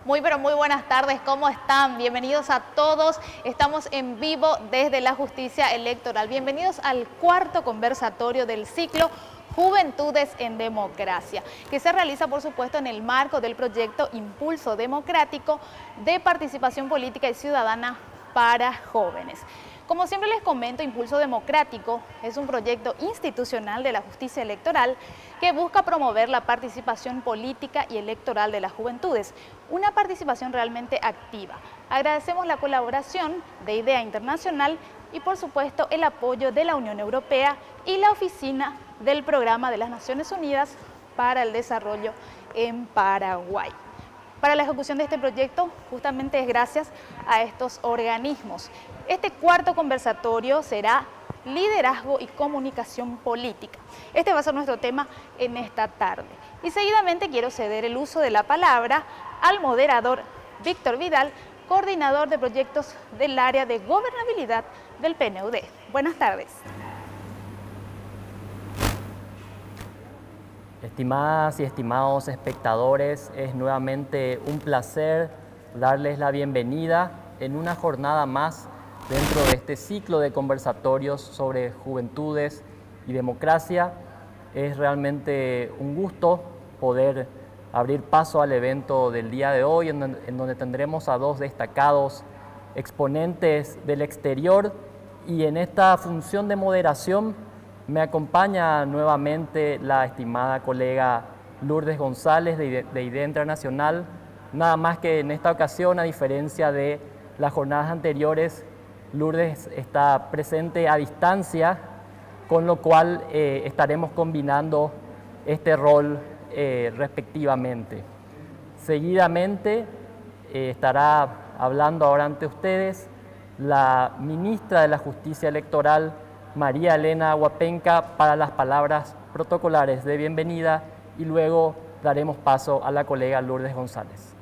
Muy pero muy buenas tardes, ¿cómo están? Bienvenidos a todos, estamos en vivo desde la Justicia Electoral. Bienvenidos al cuarto conversatorio del ciclo Juventudes en Democracia, que se realiza por supuesto en el marco del proyecto Impulso Democrático de Participación Política y Ciudadana para Jóvenes. Como siempre les comento, Impulso Democrático es un proyecto institucional de la Justicia Electoral que busca promover la participación política y electoral de las juventudes, una participación realmente activa. Agradecemos la colaboración de IDEA Internacional y por supuesto el apoyo de la Unión Europea y la Oficina del Programa de las Naciones Unidas para el Desarrollo en Paraguay. Para la ejecución de este proyecto justamente es gracias a estos organismos. Este cuarto conversatorio será liderazgo y comunicación política. Este va a ser nuestro tema en esta tarde. Y seguidamente quiero ceder el uso de la palabra al moderador Víctor Vidal, coordinador de proyectos del área de gobernabilidad del PNUD. Buenas tardes. Estimadas y estimados espectadores, es nuevamente un placer darles la bienvenida en una jornada más dentro de este ciclo de conversatorios sobre juventudes y democracia. Es realmente un gusto poder abrir paso al evento del día de hoy, en donde tendremos a dos destacados exponentes del exterior, y en esta función de moderación me acompaña nuevamente la estimada colega Lourdes González de IDEA Internacional. Nada más que en esta ocasión, a diferencia de las jornadas anteriores, Lourdes está presente a distancia, con lo cual estaremos combinando este rol respectivamente. Seguidamente estará hablando ahora ante ustedes la ministra de la Justicia Electoral, María Elena Huapenca, para las palabras protocolares de bienvenida, y luego daremos paso a la colega Lourdes González.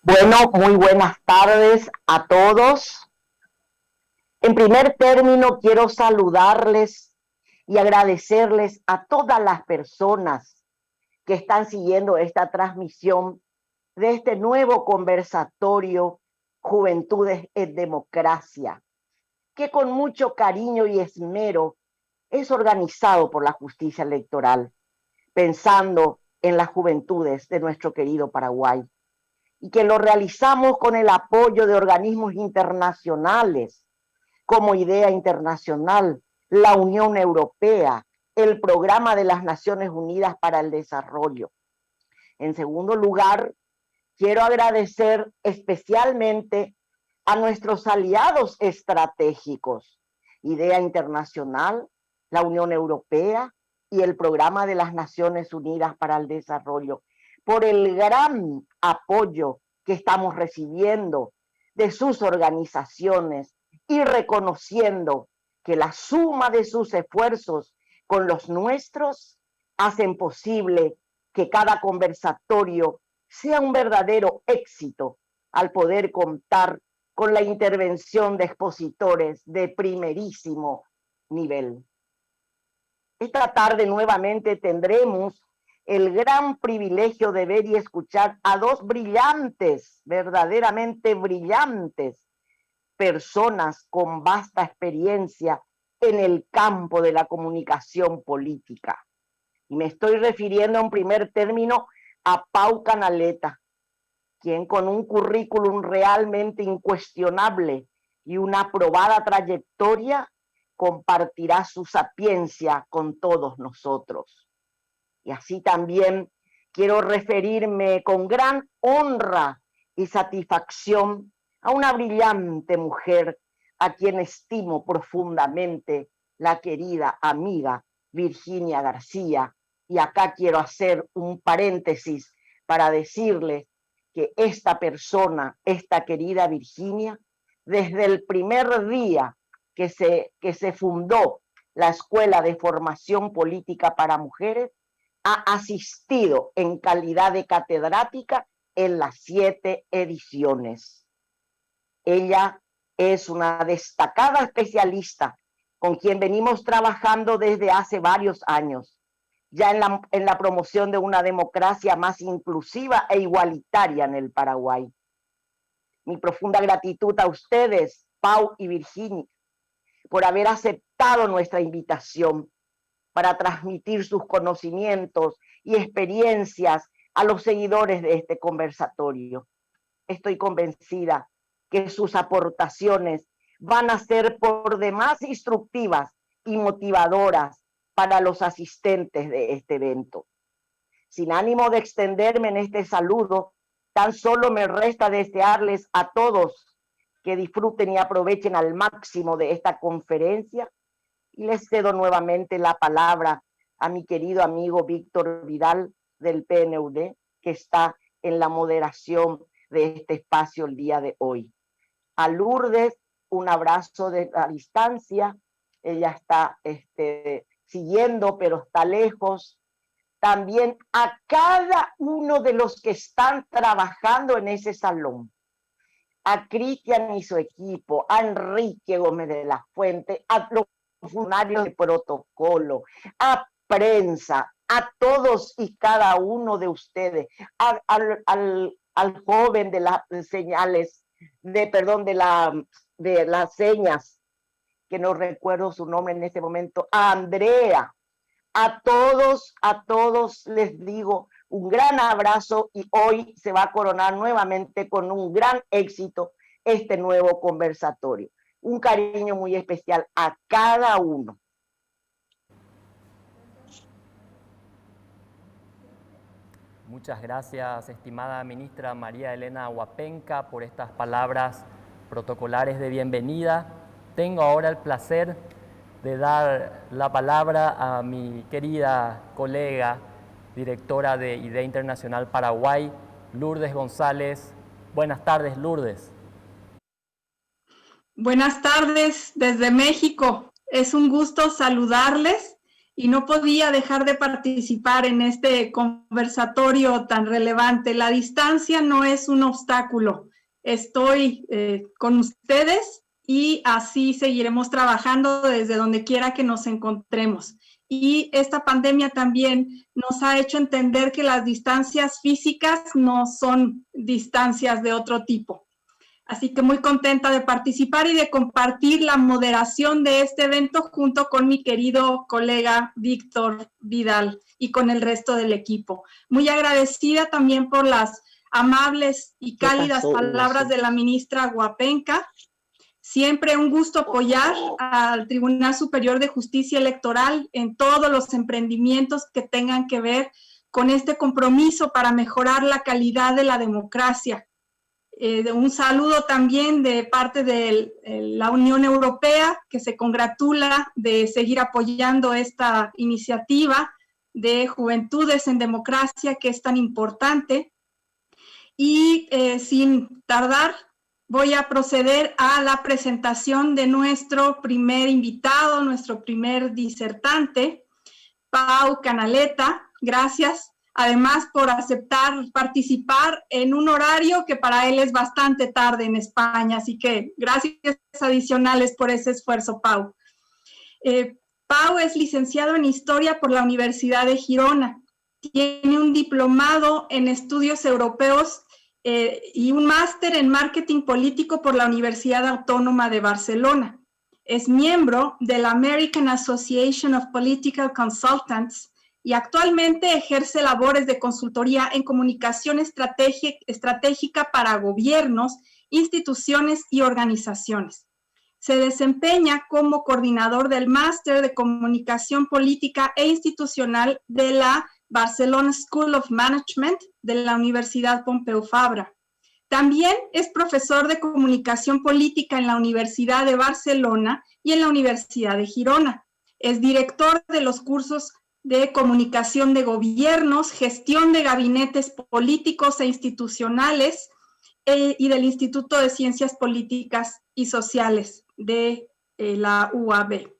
Bueno, muy buenas tardes a todos. En primer término, quiero saludarles y agradecerles a todas las personas que están siguiendo esta transmisión de este nuevo conversatorio Juventudes en Democracia, que con mucho cariño y esmero es organizado por la Justicia Electoral, pensando en las juventudes de nuestro querido Paraguay, y que lo realizamos con el apoyo de organismos internacionales como IDEA Internacional, la Unión Europea, el Programa de las Naciones Unidas para el Desarrollo. En segundo lugar, quiero agradecer especialmente a nuestros aliados estratégicos, IDEA Internacional, la Unión Europea y el Programa de las Naciones Unidas para el Desarrollo, por el gran apoyo que estamos recibiendo de sus organizaciones, y reconociendo que la suma de sus esfuerzos con los nuestros hacen posible que cada conversatorio sea un verdadero éxito, al poder contar con la intervención de expositores de primerísimo nivel. Esta tarde nuevamente tendremos el gran privilegio de ver y escuchar a dos brillantes, verdaderamente brillantes, personas con vasta experiencia en el campo de la comunicación política. Y me estoy refiriendo en primer término a Pau Canaleta, quien con un currículum realmente incuestionable y una probada trayectoria compartirá su sapiencia con todos nosotros. Y así también quiero referirme con gran honra y satisfacción a una brillante mujer a quien estimo profundamente, la querida amiga Virginia García. Y acá quiero hacer un paréntesis para decirle que esta persona, esta querida Virginia, desde el primer día que se fundó la Escuela de Formación Política para Mujeres, ha asistido en calidad de catedrática en las 7 ediciones. Ella es una destacada especialista con quien venimos trabajando desde hace varios años, ya en la promoción de una democracia más inclusiva e igualitaria en el Paraguay. Mi profunda gratitud a ustedes, Pau y Virginia, por haber aceptado nuestra invitación para transmitir sus conocimientos y experiencias a los seguidores de este conversatorio. Estoy convencida que sus aportaciones van a ser por demás instructivas y motivadoras para los asistentes de este evento. Sin ánimo de extenderme en este saludo, tan solo me resta desearles a todos que disfruten y aprovechen al máximo de esta conferencia, y les cedo nuevamente la palabra a mi querido amigo Víctor Vidal del PNUD, que está en la moderación de este espacio el día de hoy. A Lourdes, un abrazo de la distancia. Ella está siguiendo, pero está lejos. También a cada uno de los que están trabajando en ese salón. A Cristian y su equipo, a Enrique Gómez de la Fuente, a los funcionarios de protocolo, a prensa, a todos y cada uno de ustedes, al joven de las señales, de las señas, que no recuerdo su nombre en este momento, a Andrea, a todos les digo un gran abrazo, y hoy se va a coronar nuevamente con un gran éxito este nuevo conversatorio. Un cariño muy especial a cada uno. Muchas gracias, estimada ministra María Elena Huapenca, por estas palabras protocolares de bienvenida. Tengo ahora el placer de dar la palabra a mi querida colega, directora de IDEA Internacional Paraguay, Lourdes González. Buenas tardes, Lourdes. Buenas tardes desde México. Es un gusto saludarles y no podía dejar de participar en este conversatorio tan relevante. La distancia no es un obstáculo. Estoy con ustedes y así seguiremos trabajando desde donde quiera que nos encontremos. Y esta pandemia también nos ha hecho entender que las distancias físicas no son distancias de otro tipo. Así que muy contenta de participar y de compartir la moderación de este evento junto con mi querido colega Víctor Vidal y con el resto del equipo. Muy agradecida también por las amables y cálidas palabras de la ministra Huapenca. Siempre un gusto apoyar al Tribunal Superior de Justicia Electoral en todos los emprendimientos que tengan que ver con este compromiso para mejorar la calidad de la democracia. Un saludo también de parte de la Unión Europea, que se congratula de seguir apoyando esta iniciativa de Juventudes en Democracia, que es tan importante. Y sin tardar, voy a proceder a la presentación de nuestro primer invitado, nuestro primer disertante, Pau Canaleta. Gracias. Además, por aceptar participar en un horario que para él es bastante tarde en España. Así que gracias adicionales por ese esfuerzo, Pau. Pau es licenciado en Historia por la Universidad de Girona. Tiene un diplomado en Estudios Europeos y un máster en Marketing Político por la Universidad Autónoma de Barcelona. Es miembro de la American Association of Political Consultants y actualmente ejerce labores de consultoría en comunicación estratégica para gobiernos, instituciones y organizaciones. Se desempeña como coordinador del Máster de Comunicación Política e Institucional de la Barcelona School of Management de la Universidad Pompeu Fabra. También es profesor de Comunicación Política en la Universidad de Barcelona y en la Universidad de Girona. Es director de los cursos de Comunicación de Gobiernos, Gestión de Gabinetes Políticos e Institucionales y del Instituto de Ciencias Políticas y Sociales de la UAB.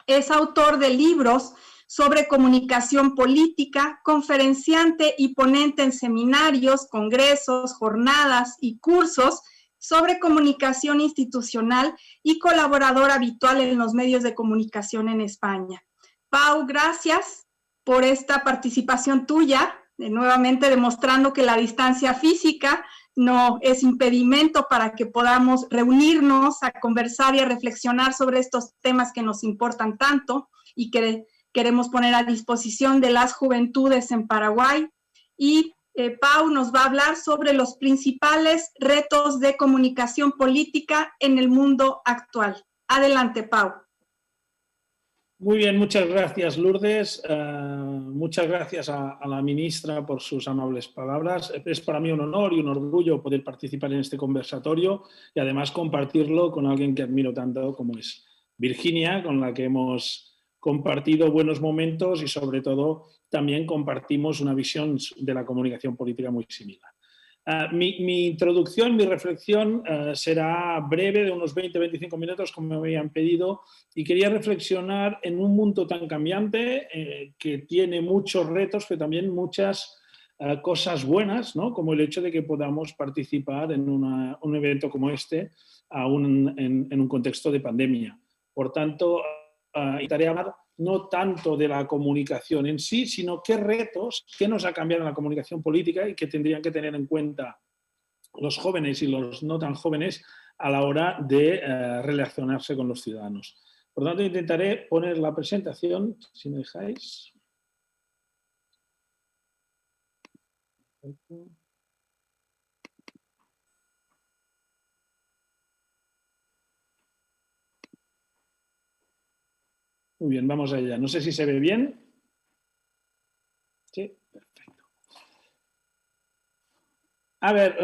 Es autor de libros sobre comunicación política, conferenciante y ponente en seminarios, congresos, jornadas y cursos sobre comunicación institucional y colaborador habitual en los medios de comunicación en España. Pau, gracias por esta participación tuya, nuevamente demostrando que la distancia física no es impedimento para que podamos reunirnos a conversar y a reflexionar sobre estos temas que nos importan tanto y que queremos poner a disposición de las juventudes en Paraguay. Y Pau nos va a hablar sobre los principales retos de comunicación política en el mundo actual. Adelante, Pau. Muy bien, muchas gracias, Lourdes. Muchas gracias a la ministra por sus amables palabras. Es para mí un honor y un orgullo poder participar en este conversatorio y además compartirlo con alguien que admiro tanto como es Virginia, con la que hemos compartido buenos momentos y sobre todo también compartimos una visión de la comunicación política muy similar. Mi introducción, mi reflexión será breve, de unos 20-25 minutos, como me habían pedido, y quería reflexionar en un mundo tan cambiante que tiene muchos retos, pero también muchas cosas buenas, ¿no? Como el hecho de que podamos participar en un evento como este, aún en un contexto de pandemia. Por tanto, intentaré hablar no tanto de la comunicación en sí, sino qué retos, qué nos ha cambiado en la comunicación política y que tendrían que tener en cuenta los jóvenes y los no tan jóvenes a la hora de relacionarse con los ciudadanos. Por tanto, intentaré poner la presentación, si me dejáis. Muy bien, vamos allá. No sé si se ve bien. Sí, perfecto. A ver,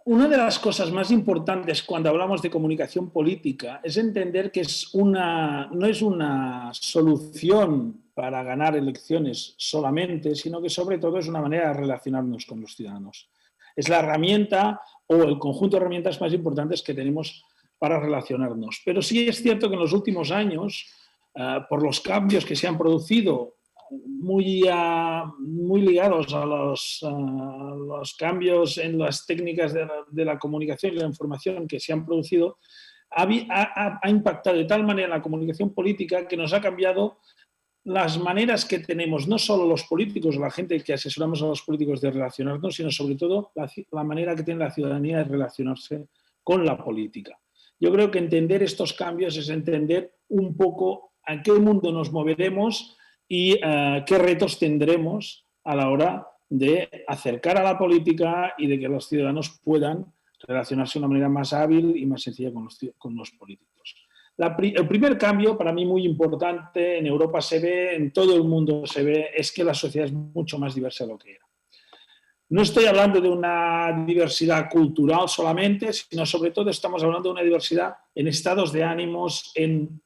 una de las cosas más importantes cuando hablamos de comunicación política es entender que no es una solución para ganar elecciones solamente, sino que sobre todo es una manera de relacionarnos con los ciudadanos. Es la herramienta o el conjunto de herramientas más importantes que tenemos para relacionarnos. Pero sí es cierto que en los últimos años, por los cambios que se han producido, muy ligados a los cambios en las técnicas de la comunicación y la información que se han producido, ha impactado de tal manera la comunicación política que nos ha cambiado las maneras que tenemos, no solo los políticos, la gente que asesoramos a los políticos de relacionarnos, sino sobre todo la manera que tiene la ciudadanía de relacionarse con la política. Yo creo que entender estos cambios es entender un poco a qué mundo nos moveremos y qué retos tendremos a la hora de acercar a la política y de que los ciudadanos puedan relacionarse de una manera más hábil y más sencilla con los políticos. El primer cambio, para mí muy importante, en Europa se ve, en todo el mundo se ve, es que la sociedad es mucho más diversa de lo que era. No estoy hablando de una diversidad cultural solamente, sino sobre todo estamos hablando de una diversidad en estados de ánimos, en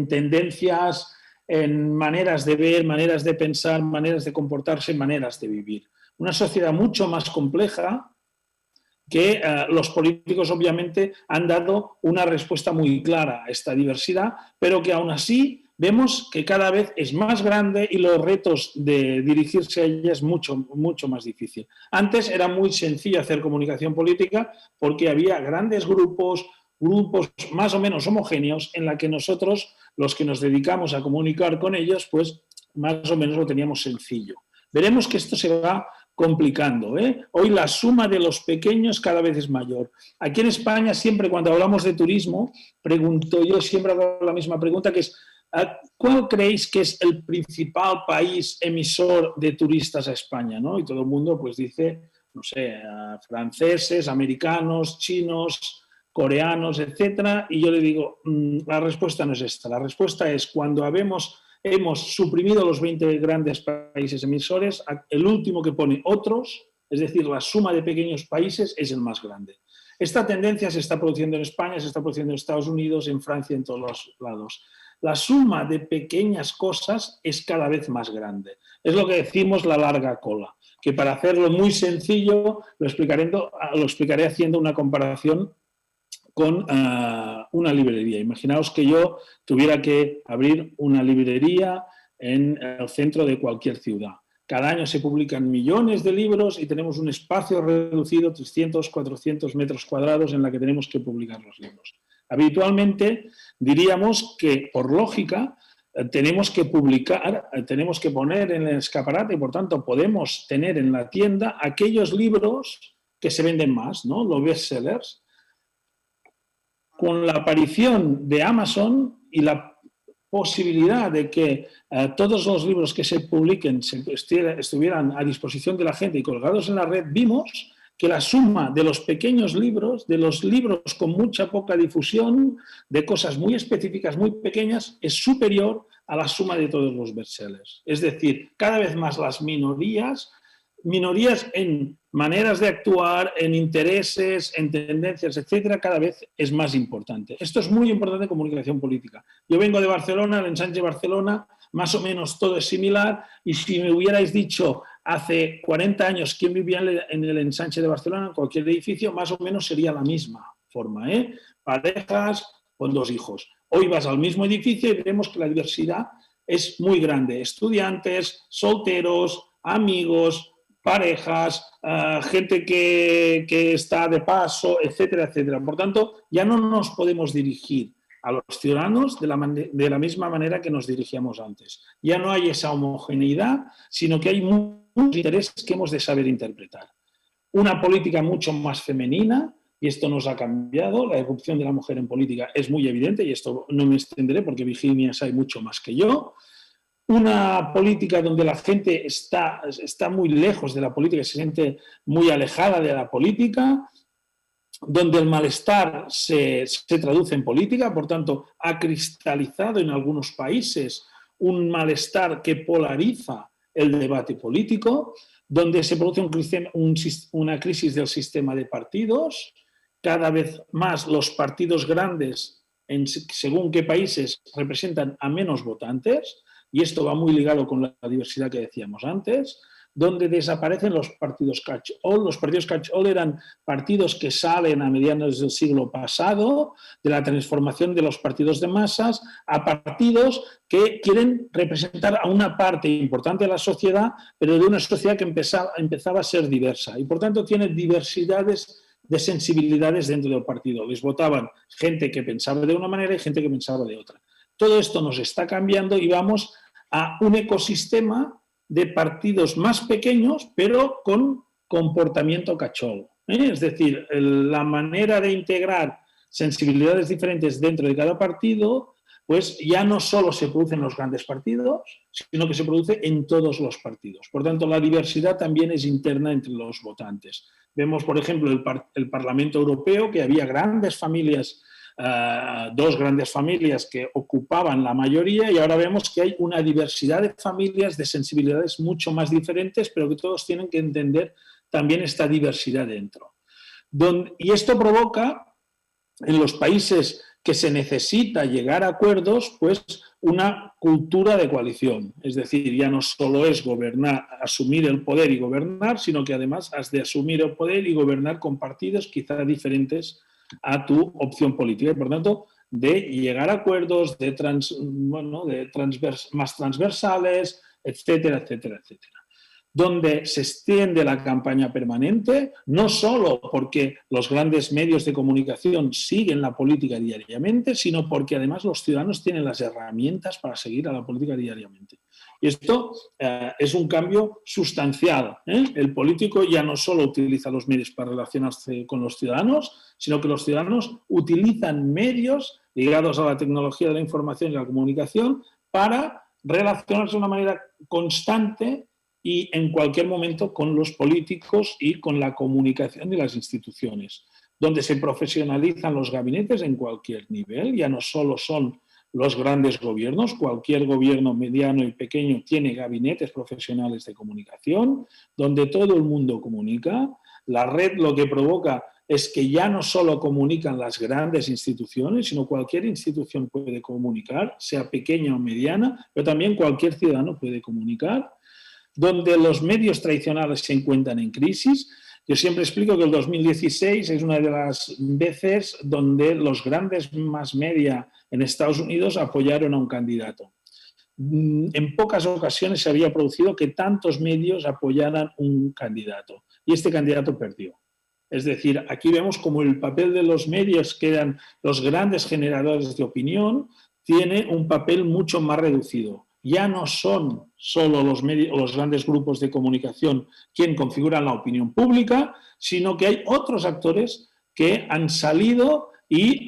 tendencias, en maneras de ver, maneras de pensar, maneras de comportarse, maneras de vivir. Una sociedad mucho más compleja que los políticos obviamente han dado una respuesta muy clara a esta diversidad, pero que aún así vemos que cada vez es más grande y los retos de dirigirse a ella es mucho, mucho más difícil. Antes era muy sencillo hacer comunicación política porque había grandes grupos más o menos homogéneos en la que nosotros, los que nos dedicamos a comunicar con ellos, pues más o menos lo teníamos sencillo. Veremos que esto se va complicando, ¿eh? Hoy la suma de los pequeños cada vez es mayor. Aquí en España siempre cuando hablamos de turismo, yo siempre hago la misma pregunta que es ¿cuál creéis que es el principal país emisor de turistas a España, ¿no? Y todo el mundo pues dice, no sé, franceses, americanos, chinos, coreanos, etcétera. Y yo le digo, la respuesta no es esta. La respuesta es cuando hemos suprimido los 20 grandes países emisores, el último que pone otros, es decir, la suma de pequeños países es el más grande. Esta tendencia se está produciendo en España, se está produciendo en Estados Unidos, en Francia, en todos los lados. La suma de pequeñas cosas es cada vez más grande. Es lo que decimos la larga cola, que para hacerlo muy sencillo lo explicaré haciendo una comparación con una librería. Imaginaos que yo tuviera que abrir una librería en el centro de cualquier ciudad. Cada año se publican millones de libros y tenemos un espacio reducido, 300, 400 metros cuadrados, en la que tenemos que publicar los libros. Habitualmente diríamos que, por lógica, tenemos que publicar, tenemos que poner en el escaparate y por tanto podemos tener en la tienda aquellos libros que se venden más, ¿no? Los bestsellers. Con la aparición de Amazon y la posibilidad de que todos los libros que se publiquen estuvieran a disposición de la gente y colgados en la red, vimos que la suma de los pequeños libros, de los libros con mucha poca difusión, de cosas muy específicas, muy pequeñas, es superior a la suma de todos los bestsellers. Es decir, cada vez más las minorías en maneras de actuar, en intereses, en tendencias, etcétera, cada vez es más importante. Esto es muy importante en comunicación política. Yo vengo de Barcelona, el ensanche de Barcelona, más o menos todo es similar, y si me hubierais dicho hace 40 años quién vivía en el ensanche de Barcelona, en cualquier edificio, más o menos sería la misma forma, ¿eh? Parejas con 2 hijos. Hoy vas al mismo edificio y vemos que la diversidad es muy grande. Estudiantes, solteros, amigos, parejas, gente que está de paso, etcétera, etcétera. Por tanto, ya no nos podemos dirigir a los ciudadanos de la misma manera que nos dirigíamos antes. Ya no hay esa homogeneidad, sino que hay muchos intereses que hemos de saber interpretar. Una política mucho más femenina, y esto nos ha cambiado, la irrupción de la mujer en política es muy evidente, y esto no me extenderé porque Virginia sabe mucho más que yo. Una política donde la gente está muy lejos de la política, se siente muy alejada de la política, donde el malestar se traduce en política, por tanto, ha cristalizado en algunos países un malestar que polariza el debate político, donde se produce una crisis del sistema de partidos, cada vez más los partidos grandes, según qué países, representan a menos votantes, y esto va muy ligado con la diversidad que decíamos antes, donde desaparecen los partidos catch-all. Los partidos catch-all eran partidos que salen a mediados del siglo pasado, de la transformación de los partidos de masas, a partidos que quieren representar a una parte importante de la sociedad, pero de una sociedad que empezaba a ser diversa. Y por tanto tiene diversidades de sensibilidades dentro del partido. Les votaban gente que pensaba de una manera y gente que pensaba de otra. Todo esto nos está cambiando y vamos a un ecosistema de partidos más pequeños, pero con comportamiento catch-all. Es decir, la manera de integrar sensibilidades diferentes dentro de cada partido, pues ya no solo se produce en los grandes partidos, sino que se produce en todos los partidos. Por tanto, la diversidad también es interna entre los votantes. Vemos, por ejemplo, el Parlamento Europeo, que había grandes familias, 2 grandes familias que ocupaban la mayoría, y ahora vemos que hay una diversidad de familias, de sensibilidades mucho más diferentes, pero que todos tienen que entender también esta diversidad dentro. Y esto provoca en los países que se necesita llegar a acuerdos, pues una cultura de coalición. Es decir, ya no solo es gobernar, asumir el poder y gobernar, sino que además has de asumir el poder y gobernar con partidos quizá diferentes a tu opción política. Y por tanto, de llegar a acuerdos más transversales, etcétera, etcétera, etcétera. Donde se extiende la campaña permanente, no solo porque los grandes medios de comunicación siguen la política diariamente, sino porque además los ciudadanos tienen las herramientas para seguir a la política diariamente. Y esto es un cambio sustancial. El político ya no solo utiliza los medios para relacionarse con los ciudadanos, sino que los ciudadanos utilizan medios ligados a la tecnología de la información y la comunicación para relacionarse de una manera constante y en cualquier momento con los políticos y con la comunicación de las instituciones, donde se profesionalizan los gabinetes en cualquier nivel. Ya no solo son los grandes gobiernos, cualquier gobierno mediano y pequeño tiene gabinetes profesionales de comunicación, donde todo el mundo comunica. La red lo que provoca es que ya no solo comunican las grandes instituciones, sino cualquier institución puede comunicar, sea pequeña o mediana, pero también cualquier ciudadano puede comunicar. Donde los medios tradicionales se encuentran en crisis. Yo siempre explico que el 2016 es una de las veces donde los grandes mass media en Estados Unidos apoyaron a un candidato. En pocas ocasiones se había producido que tantos medios apoyaran un candidato y este candidato perdió. Es decir, aquí vemos como el papel de los medios, que eran los grandes generadores de opinión, tiene un papel mucho más reducido. Ya no son solo los grandes grupos de comunicación quien configuran la opinión pública, sino que hay otros actores que han salido y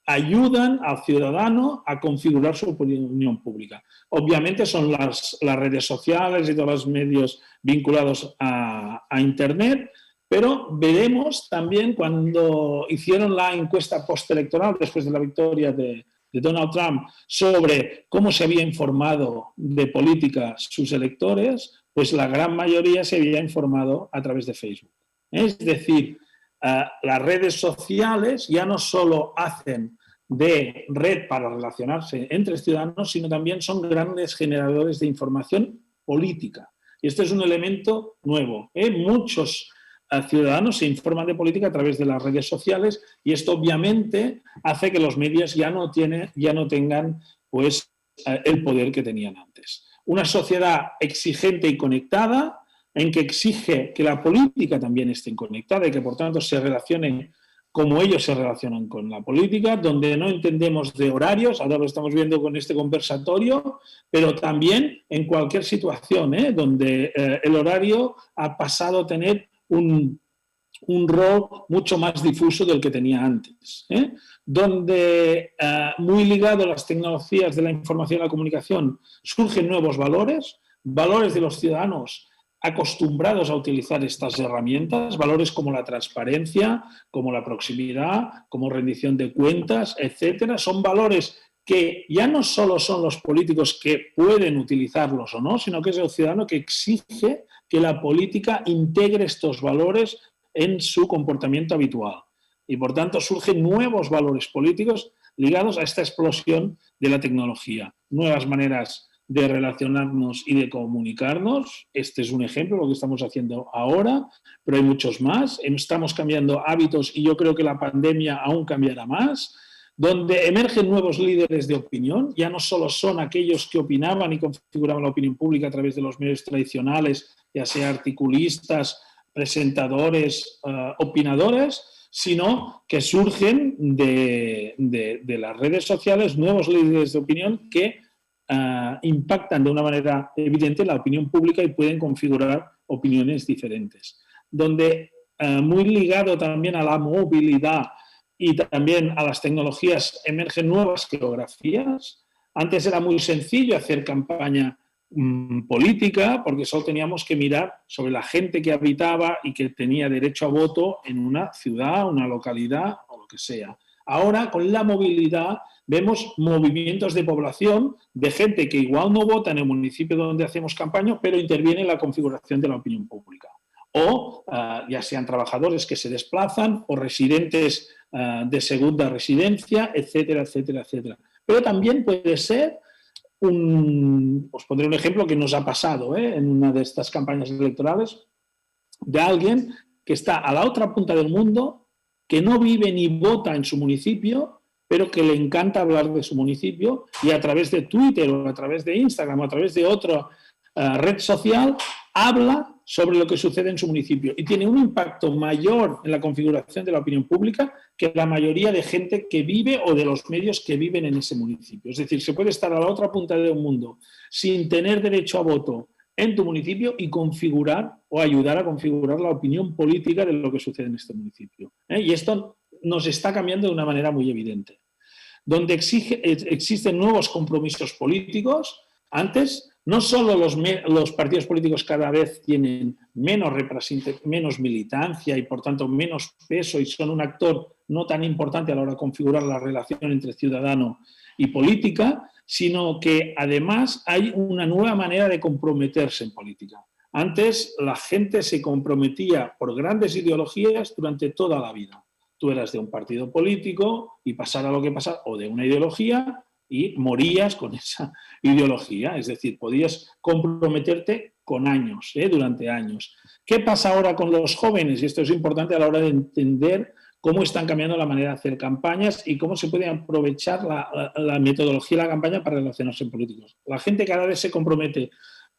ayudan al ciudadano a configurar su opinión pública. Obviamente son las redes sociales y todos los medios vinculados a Internet, pero veremos también cuando hicieron la encuesta postelectoral después de la victoria de Donald Trump sobre cómo se había informado de política sus electores, pues la gran mayoría se había informado a través de Facebook. Es decir, las redes sociales ya no solo hacen de red para relacionarse entre ciudadanos, sino también son grandes generadores de información política. Y este es un elemento nuevo. Muchos ciudadanos se informan de política a través de las redes sociales y esto obviamente hace que los medios ya no tengan pues, el poder que tenían antes. Una sociedad exigente y conectada en que exige que la política también esté conectada y que por tanto se relacione como ellos se relacionan con la política, donde no entendemos de horarios, ahora lo estamos viendo con este conversatorio, pero también en cualquier situación, donde el horario ha pasado a tener un rol mucho más difuso del que tenía antes, donde muy ligado a las tecnologías de la información y la comunicación surgen nuevos valores de los ciudadanos acostumbrados a utilizar estas herramientas, valores como la transparencia, como la proximidad, como rendición de cuentas, etcétera. Son valores que ya no solo son los políticos que pueden utilizarlos o no, sino que es el ciudadano que exige que la política integre estos valores en su comportamiento habitual. Y por tanto surgen nuevos valores políticos ligados a esta explosión de la tecnología, nuevas maneras de relacionarnos y de comunicarnos. Este es un ejemplo, lo que estamos haciendo ahora, pero hay muchos más. Estamos cambiando hábitos y yo creo que la pandemia aún cambiará más, donde emergen nuevos líderes de opinión. Ya no solo son aquellos que opinaban y configuraban la opinión pública a través de los medios tradicionales, ya sea articulistas, presentadores, opinadores, sino que surgen de las redes sociales nuevos líderes de opinión que impactan de una manera evidente la opinión pública y pueden configurar opiniones diferentes. Donde muy ligado también a la movilidad y también a las tecnologías emergen nuevas geografías. Antes era muy sencillo hacer campaña política porque solo teníamos que mirar sobre la gente que habitaba y que tenía derecho a voto en una ciudad, una localidad o lo que sea. Ahora, con la movilidad, vemos movimientos de población de gente que igual no vota en el municipio donde hacemos campaña, pero interviene en la configuración de la opinión pública. O ya sean trabajadores que se desplazan o residentes de segunda residencia, etcétera, etcétera, etcétera. Pero también puede ser os pondré un ejemplo que nos ha pasado en una de estas campañas electorales, de alguien que está a la otra punta del mundo, que no vive ni vota en su municipio, pero que le encanta hablar de su municipio y a través de Twitter o a través de Instagram o a través de otra red social habla sobre lo que sucede en su municipio y tiene un impacto mayor en la configuración de la opinión pública que la mayoría de gente que vive o de los medios que viven en ese municipio. Es decir, se puede estar a la otra punta del mundo sin tener derecho a voto en tu municipio y configurar o ayudar a configurar la opinión política de lo que sucede en este municipio. Y esto nos está cambiando de una manera muy evidente. Donde existen nuevos compromisos políticos. Antes, no solo los partidos políticos cada vez tienen menos militancia y por tanto menos peso y son un actor no tan importante a la hora de configurar la relación entre ciudadano y política, sino que además hay una nueva manera de comprometerse en política. Antes la gente se comprometía por grandes ideologías durante toda la vida. Tú eras de un partido político y pasara lo que pasara, o de una ideología, y morías con esa ideología. Es decir, podías comprometerte con años, durante años. ¿Qué pasa ahora con los jóvenes? Y esto es importante a la hora de entender cómo están cambiando la manera de hacer campañas y cómo se puede aprovechar la metodología de la campaña para relacionarse en políticos. La gente cada vez se compromete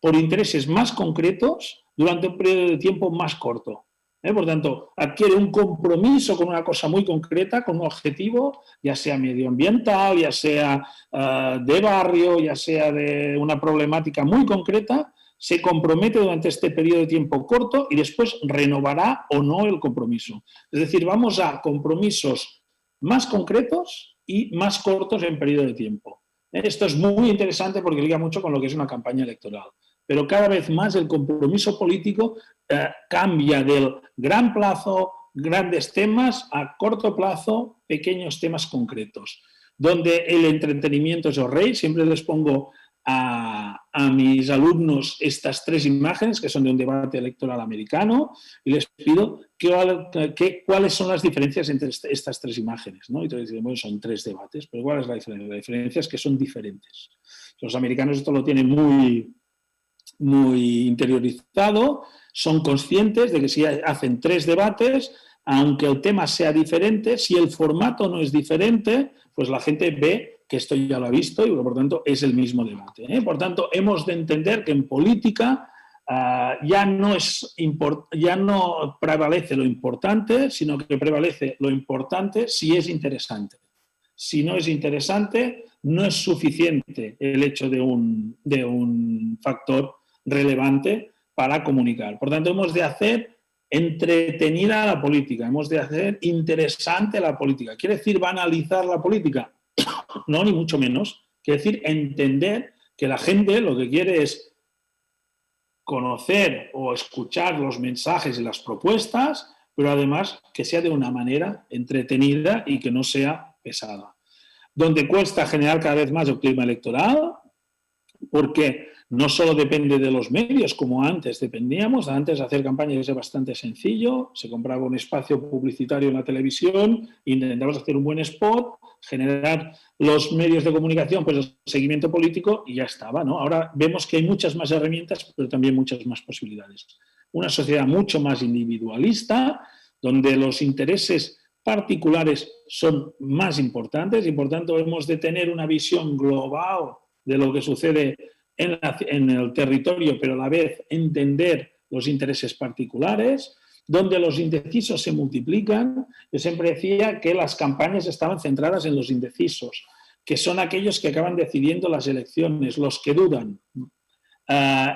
por intereses más concretos durante un periodo de tiempo más corto. Por tanto, adquiere un compromiso con una cosa muy concreta, con un objetivo, ya sea medioambiental, ya sea de barrio, ya sea de una problemática muy concreta, se compromete durante este periodo de tiempo corto y después renovará o no el compromiso. Es decir, vamos a compromisos más concretos y más cortos en periodo de tiempo. Esto es muy interesante porque liga mucho con lo que es una campaña electoral. Pero cada vez más el compromiso político cambia del gran plazo, grandes temas, a corto plazo, pequeños temas concretos, donde el entretenimiento es el rey. Siempre les pongo a mis alumnos estas 3 imágenes que son de un debate electoral americano y les pido cuáles son las diferencias entre estas 3 imágenes, ¿no? Y entonces dicen, bueno, son 3 debates, pero ¿cuál es la diferencia? La diferencia es que son diferentes. Los americanos esto lo tienen muy interiorizado, son conscientes de que si hacen 3 debates, aunque el tema sea diferente, si el formato no es diferente, pues la gente ve que esto ya lo ha visto y por tanto es el mismo debate. Por tanto, hemos de entender que en política ya no prevalece lo importante, sino que prevalece lo importante si es interesante. Si no es interesante, no es suficiente el hecho de un factor relevante para comunicar. Por tanto, hemos de hacer entretenida la política, hemos de hacer interesante la política. ¿Quiere decir banalizar la política? No, ni mucho menos. Quiere decir entender que la gente lo que quiere es conocer o escuchar los mensajes y las propuestas, pero además que sea de una manera entretenida y que no sea pesada. Donde cuesta generar cada vez más el clima electoral, porque no solo depende de los medios como antes dependíamos. Antes hacer campaña era bastante sencillo, se compraba un espacio publicitario en la televisión, intentabas hacer un buen spot, generar los medios de comunicación, pues el seguimiento político y ya estaba, ¿no? Ahora vemos que hay muchas más herramientas, pero también muchas más posibilidades. Una sociedad mucho más individualista, donde los intereses particulares son más importantes y por tanto hemos de tener una visión global de lo que sucede en el territorio, pero a la vez entender los intereses particulares, donde los indecisos se multiplican. Yo siempre decía que las campañas estaban centradas en los indecisos, que son aquellos que acaban decidiendo las elecciones, los que dudan.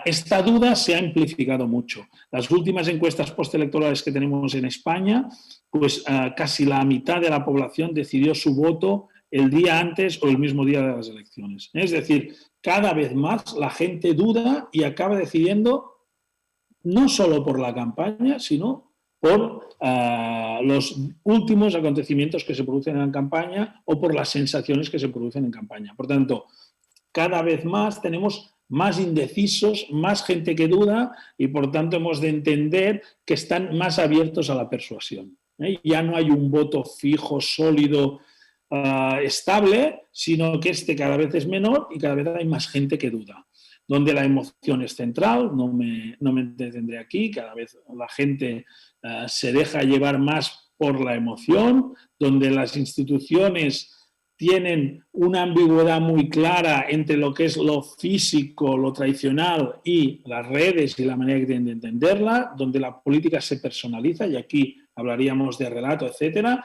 Esta duda se ha amplificado mucho. Las últimas encuestas postelectorales que tenemos en España, pues casi la mitad de la población decidió su voto el día antes o el mismo día de las elecciones. Es decir, cada vez más la gente duda y acaba decidiendo no solo por la campaña, sino por los últimos acontecimientos que se producen en campaña o por las sensaciones que se producen en campaña. Por tanto, cada vez más tenemos más indecisos, más gente que duda y por tanto hemos de entender que están más abiertos a la persuasión. Ya no hay un voto fijo, sólido, estable, sino que este cada vez es menor y cada vez hay más gente que duda. Donde la emoción es central, no me detendré aquí, cada vez la gente se deja llevar más por la emoción, donde las instituciones tienen una ambigüedad muy clara entre lo que es lo físico, lo tradicional y las redes y la manera que tienen de entenderla, donde la política se personaliza, y aquí hablaríamos de relato, etcétera.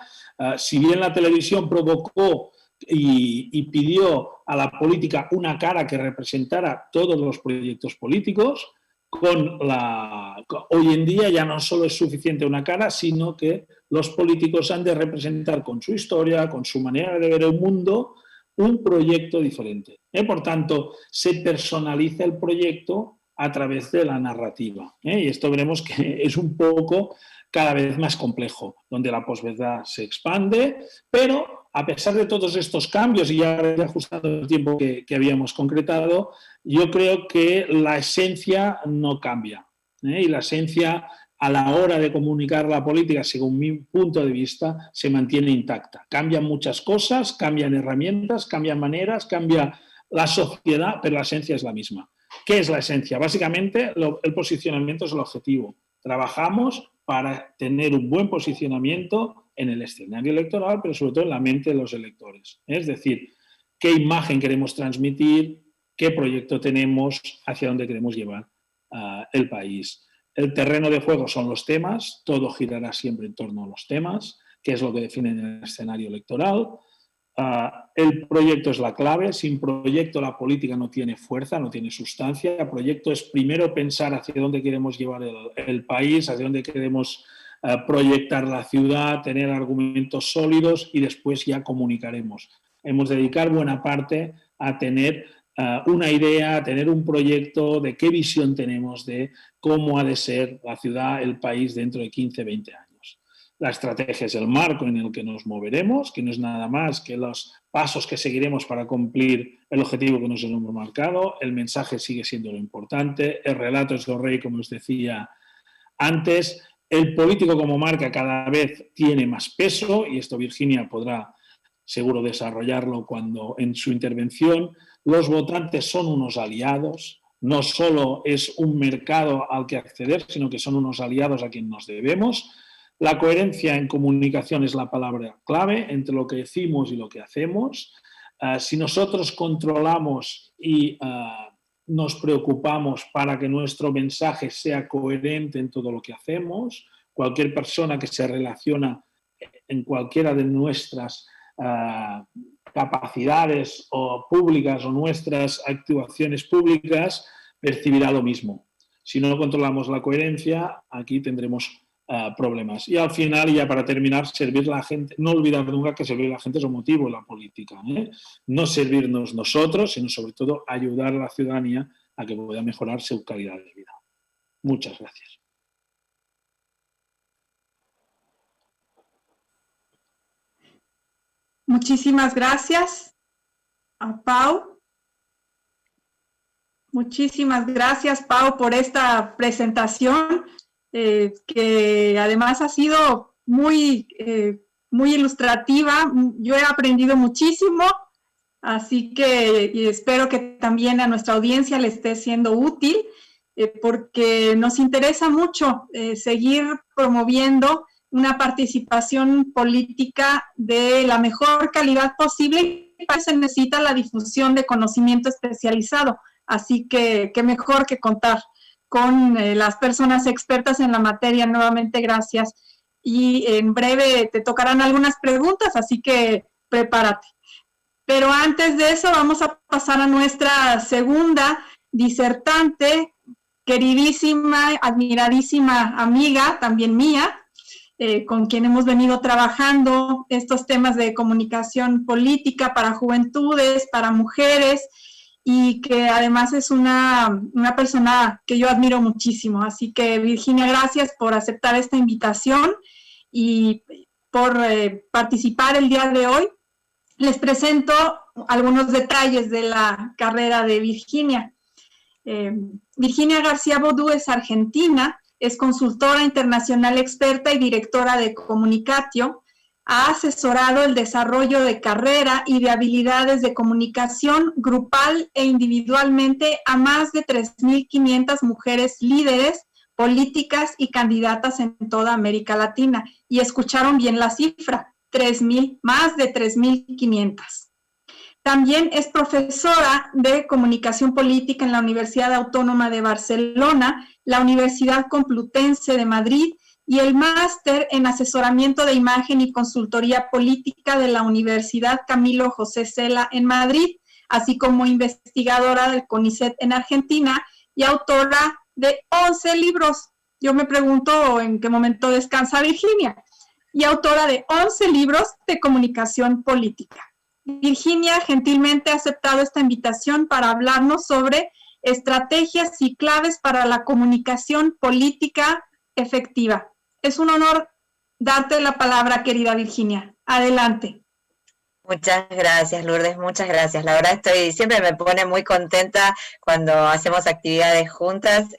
Si bien la televisión provocó y pidió a la política una cara que representara todos los proyectos políticos, hoy en día ya no solo es suficiente una cara, sino que los políticos han de representar con su historia, con su manera de ver el mundo, un proyecto diferente. Por tanto, se personaliza el proyecto a través de la narrativa. Y esto veremos que es un poco cada vez más complejo, donde la posverdad se expande, pero a pesar de todos estos cambios, y ya ajustando el tiempo que habíamos concretado, yo creo que la esencia no cambia. Y la esencia, a la hora de comunicar la política, según mi punto de vista, se mantiene intacta. Cambian muchas cosas, cambian herramientas, cambian maneras, cambia la sociedad, pero la esencia es la misma. ¿Qué es la esencia? Básicamente, el posicionamiento es el objetivo. Trabajamos para tener un buen posicionamiento en el escenario electoral, pero sobre todo en la mente de los electores. Es decir, qué imagen queremos transmitir, qué proyecto tenemos, hacia dónde queremos llevar el país. El terreno de juego son los temas, todo girará siempre en torno a los temas, que es lo que definen el escenario electoral. El proyecto es la clave. Sin proyecto la política no tiene fuerza, no tiene sustancia. El proyecto es primero pensar hacia dónde queremos llevar el país, hacia dónde queremos proyectar la ciudad, tener argumentos sólidos y después ya comunicaremos. Hemos de dedicar buena parte a tener una idea, a tener un proyecto de qué visión tenemos de cómo ha de ser la ciudad, el país dentro de 15, 20 años. La estrategia es el marco en el que nos moveremos, que no es nada más que los pasos que seguiremos para cumplir el objetivo que nos hemos marcado. El mensaje sigue siendo lo importante, el relato es lo rey, como os decía antes. El político como marca cada vez tiene más peso, y esto Virginia podrá seguro desarrollarlo cuando en su intervención. Los votantes son unos aliados, no solo es un mercado al que acceder, sino que son unos aliados a quien nos debemos. La coherencia en comunicación es la palabra clave entre lo que decimos y lo que hacemos. Si nosotros controlamos y nos preocupamos para que nuestro mensaje sea coherente en todo lo que hacemos, cualquier persona que se relaciona en cualquiera de nuestras capacidades o públicas o nuestras actuaciones públicas percibirá lo mismo. Si no controlamos la coherencia, aquí tendremos problemas. Y al final, ya para terminar, servir a la gente, no olvidar nunca que servir a la gente es un motivo en la política, ¿eh? No servirnos nosotros, sino sobre todo ayudar a la ciudadanía a que pueda mejorar su calidad de vida. Muchas gracias. Muchísimas gracias a Pau. Muchísimas gracias, Pau, por esta presentación que además ha sido muy ilustrativa. Yo he aprendido muchísimo, así que espero que también a nuestra audiencia le esté siendo útil, porque nos interesa mucho seguir promoviendo una participación política de la mejor calidad posible, y para eso se necesita la difusión de conocimiento especializado. Así que qué mejor que contar con las personas expertas en la materia. Nuevamente, gracias. Y en breve te tocarán algunas preguntas, así que prepárate. Pero antes de eso, vamos a pasar a nuestra segunda disertante, queridísima, admiradísima amiga, también mía, con quien hemos venido trabajando estos temas de comunicación política para juventudes, para mujeres, y que además es una persona que yo admiro muchísimo. Así que, Virginia, gracias por aceptar esta invitación y por participar el día de hoy. Les presento algunos detalles de la carrera de Virginia. Virginia García Bodú es argentina, es consultora internacional experta y directora de Comunicatio. Ha asesorado el desarrollo de carrera y de habilidades de comunicación grupal e individualmente a más de 3.500 mujeres líderes, políticas y candidatas en toda América Latina. Y escucharon bien la cifra, 3.000, más de 3.500. También es profesora de comunicación política en la Universidad Autónoma de Barcelona, la Universidad Complutense de Madrid y el máster en asesoramiento de imagen y consultoría política de la Universidad Camilo José Cela en Madrid, así como investigadora del CONICET en Argentina y autora de 11 libros. Yo me pregunto en qué momento descansa Virginia. Y autora de 11 libros de comunicación política. Virginia gentilmente ha aceptado esta invitación para hablarnos sobre estrategias y claves para la comunicación política efectiva. Es un honor darte la palabra, querida Virginia. Adelante. Muchas gracias, Lourdes, muchas gracias. La verdad siempre me pone muy contenta cuando hacemos actividades juntas.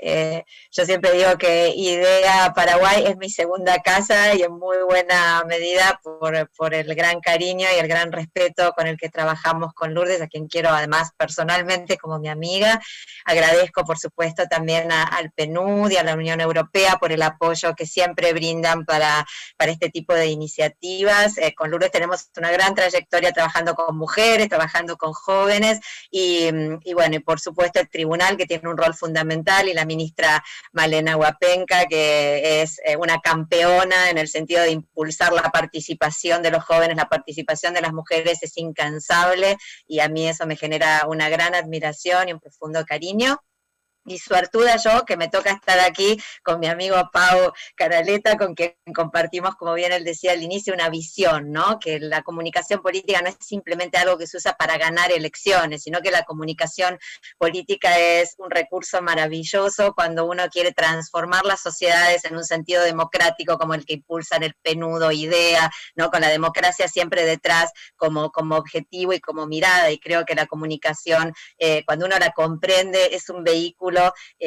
Yo siempre digo que IDEA Paraguay es mi segunda casa y en muy buena medida por el gran cariño y el gran respeto con el que trabajamos con Lourdes, a quien quiero además personalmente como mi amiga. Agradezco, por supuesto, también al PNUD y a la Unión Europea por el apoyo que siempre brindan para este tipo de iniciativas. Con Lourdes tenemos una gran trayectoria trayectoria trabajando con mujeres, trabajando con jóvenes, y bueno, y por supuesto el tribunal, que tiene un rol fundamental, y la ministra Malena Huapenca, que es una campeona en el sentido de impulsar la participación de los jóvenes, la participación de las mujeres es incansable, y a mí eso me genera una gran admiración y un profundo cariño. Y suertuda yo, que me toca estar aquí con mi amigo Pau Caraleta, con quien compartimos, como bien él decía al inicio, una visión, ¿no? Que la comunicación política no es simplemente algo que se usa para ganar elecciones, sino que la comunicación política es un recurso maravilloso cuando uno quiere transformar las sociedades en un sentido democrático, como el que impulsan el PNUD, IDEA, ¿no? Con la democracia siempre detrás como objetivo y como mirada, y creo que la comunicación, cuando uno la comprende, es un vehículo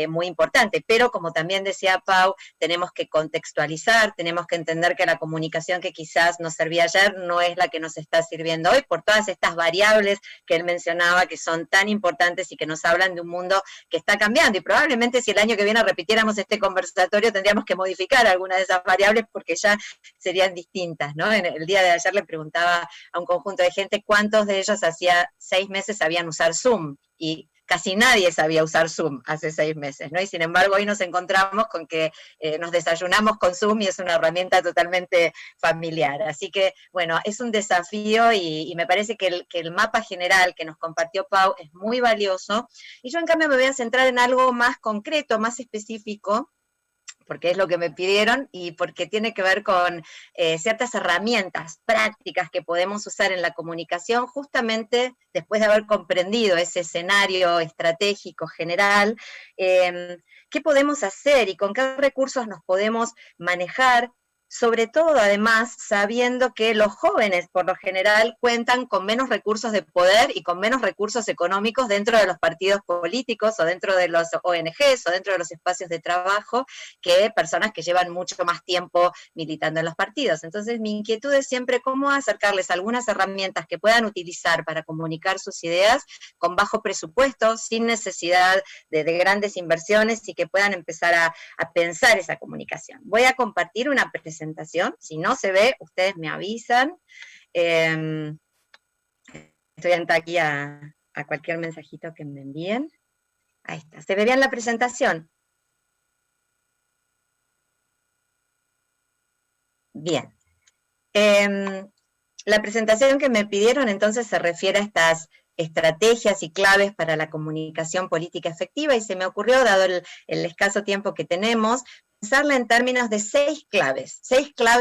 muy importante, pero como también decía Pau, tenemos que contextualizar, tenemos que entender que la comunicación que quizás nos servía ayer no es la que nos está sirviendo hoy, por todas estas variables que él mencionaba que son tan importantes y que nos hablan de un mundo que está cambiando, y probablemente si el año que viene repitiéramos este conversatorio tendríamos que modificar algunas de esas variables porque ya serían distintas, ¿no? En el día de ayer le preguntaba a un conjunto de gente cuántos de ellos hacía 6 meses sabían usar Zoom, y casi nadie sabía usar Zoom hace 6 meses, ¿no? Y sin embargo hoy nos encontramos con que nos desayunamos con Zoom y es una herramienta totalmente familiar. Así que, bueno, es un desafío y me parece que el mapa general que nos compartió Pau es muy valioso. Y yo en cambio me voy a centrar en algo más concreto, más específico, porque es lo que me pidieron y porque tiene que ver con ciertas herramientas prácticas que podemos usar en la comunicación, justamente después de haber comprendido ese escenario estratégico general, qué podemos hacer y con qué recursos nos podemos manejar, sobre todo además sabiendo que los jóvenes por lo general cuentan con menos recursos de poder y con menos recursos económicos dentro de los partidos políticos o dentro de los ONGs o dentro de los espacios de trabajo que personas que llevan mucho más tiempo militando en los partidos. Entonces mi inquietud es siempre cómo acercarles algunas herramientas que puedan utilizar para comunicar sus ideas con bajo presupuesto, sin necesidad de grandes inversiones y que puedan empezar a pensar esa comunicación. Voy a compartir una presentación. Si no se ve, ustedes me avisan. Estoy atenta aquí a cualquier mensajito que me envíen. Ahí está. ¿Se ve bien la presentación? Bien. La presentación que me pidieron entonces se refiere a estas estrategias y claves para la comunicación política efectiva, y se me ocurrió, dado el escaso tiempo que tenemos, pensarla en términos de 6 claves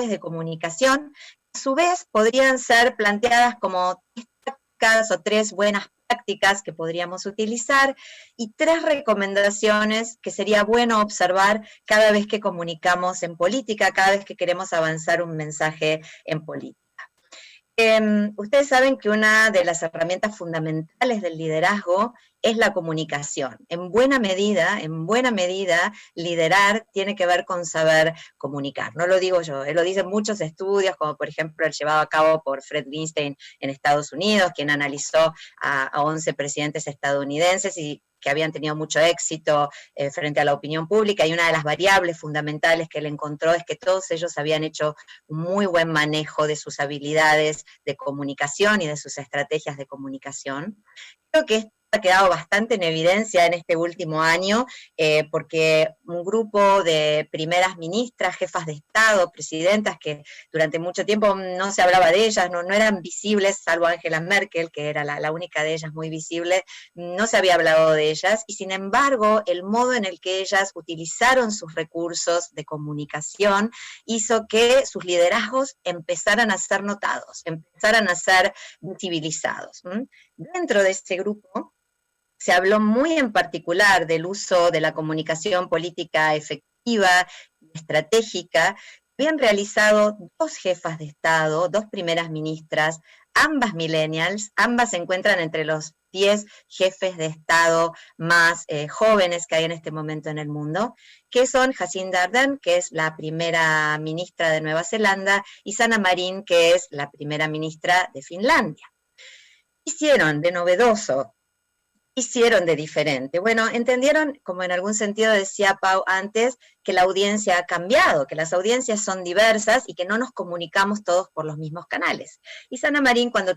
de comunicación, que a su vez podrían ser planteadas como 3 prácticas o 3 buenas prácticas que podríamos utilizar, y 3 recomendaciones que sería bueno observar cada vez que comunicamos en política, cada vez que queremos avanzar un mensaje en política. Ustedes saben que una de las herramientas fundamentales del liderazgo es la comunicación. En buena medida, liderar tiene que ver con saber comunicar. No lo digo yo, lo dicen muchos estudios, como por ejemplo el llevado a cabo por Fred Greenstein en Estados Unidos, quien analizó a 11 presidentes estadounidenses y que habían tenido mucho éxito frente a la opinión pública, y una de las variables fundamentales que él encontró es que todos ellos habían hecho un muy buen manejo de sus habilidades de comunicación y de sus estrategias de comunicación. Creo que esto ha quedado bastante en evidencia en este último año, porque un grupo de primeras ministras, jefas de Estado, presidentas, que durante mucho tiempo no se hablaba de ellas, no eran visibles, salvo Angela Merkel, que era la única de ellas muy visible, no se había hablado de ellas, y sin embargo, el modo en el que ellas utilizaron sus recursos de comunicación hizo que sus liderazgos empezaran a ser notados, empezaran a ser visibilizados. Dentro de ese grupo, se habló muy en particular del uso de la comunicación política efectiva y estratégica. Habían realizado 2 jefas de Estado, 2 primeras ministras, ambas millennials, ambas se encuentran entre los 10 jefes de Estado más jóvenes que hay en este momento en el mundo, que son Jacinda Ardern, que es la primera ministra de Nueva Zelanda, y Sanna Marin, que es la primera ministra de Finlandia. Hicieron de novedoso hicieron de diferente? Bueno, entendieron, como en algún sentido decía Pau antes, que la audiencia ha cambiado, que las audiencias son diversas y que no nos comunicamos todos por los mismos canales. Y Sana Marín, cuando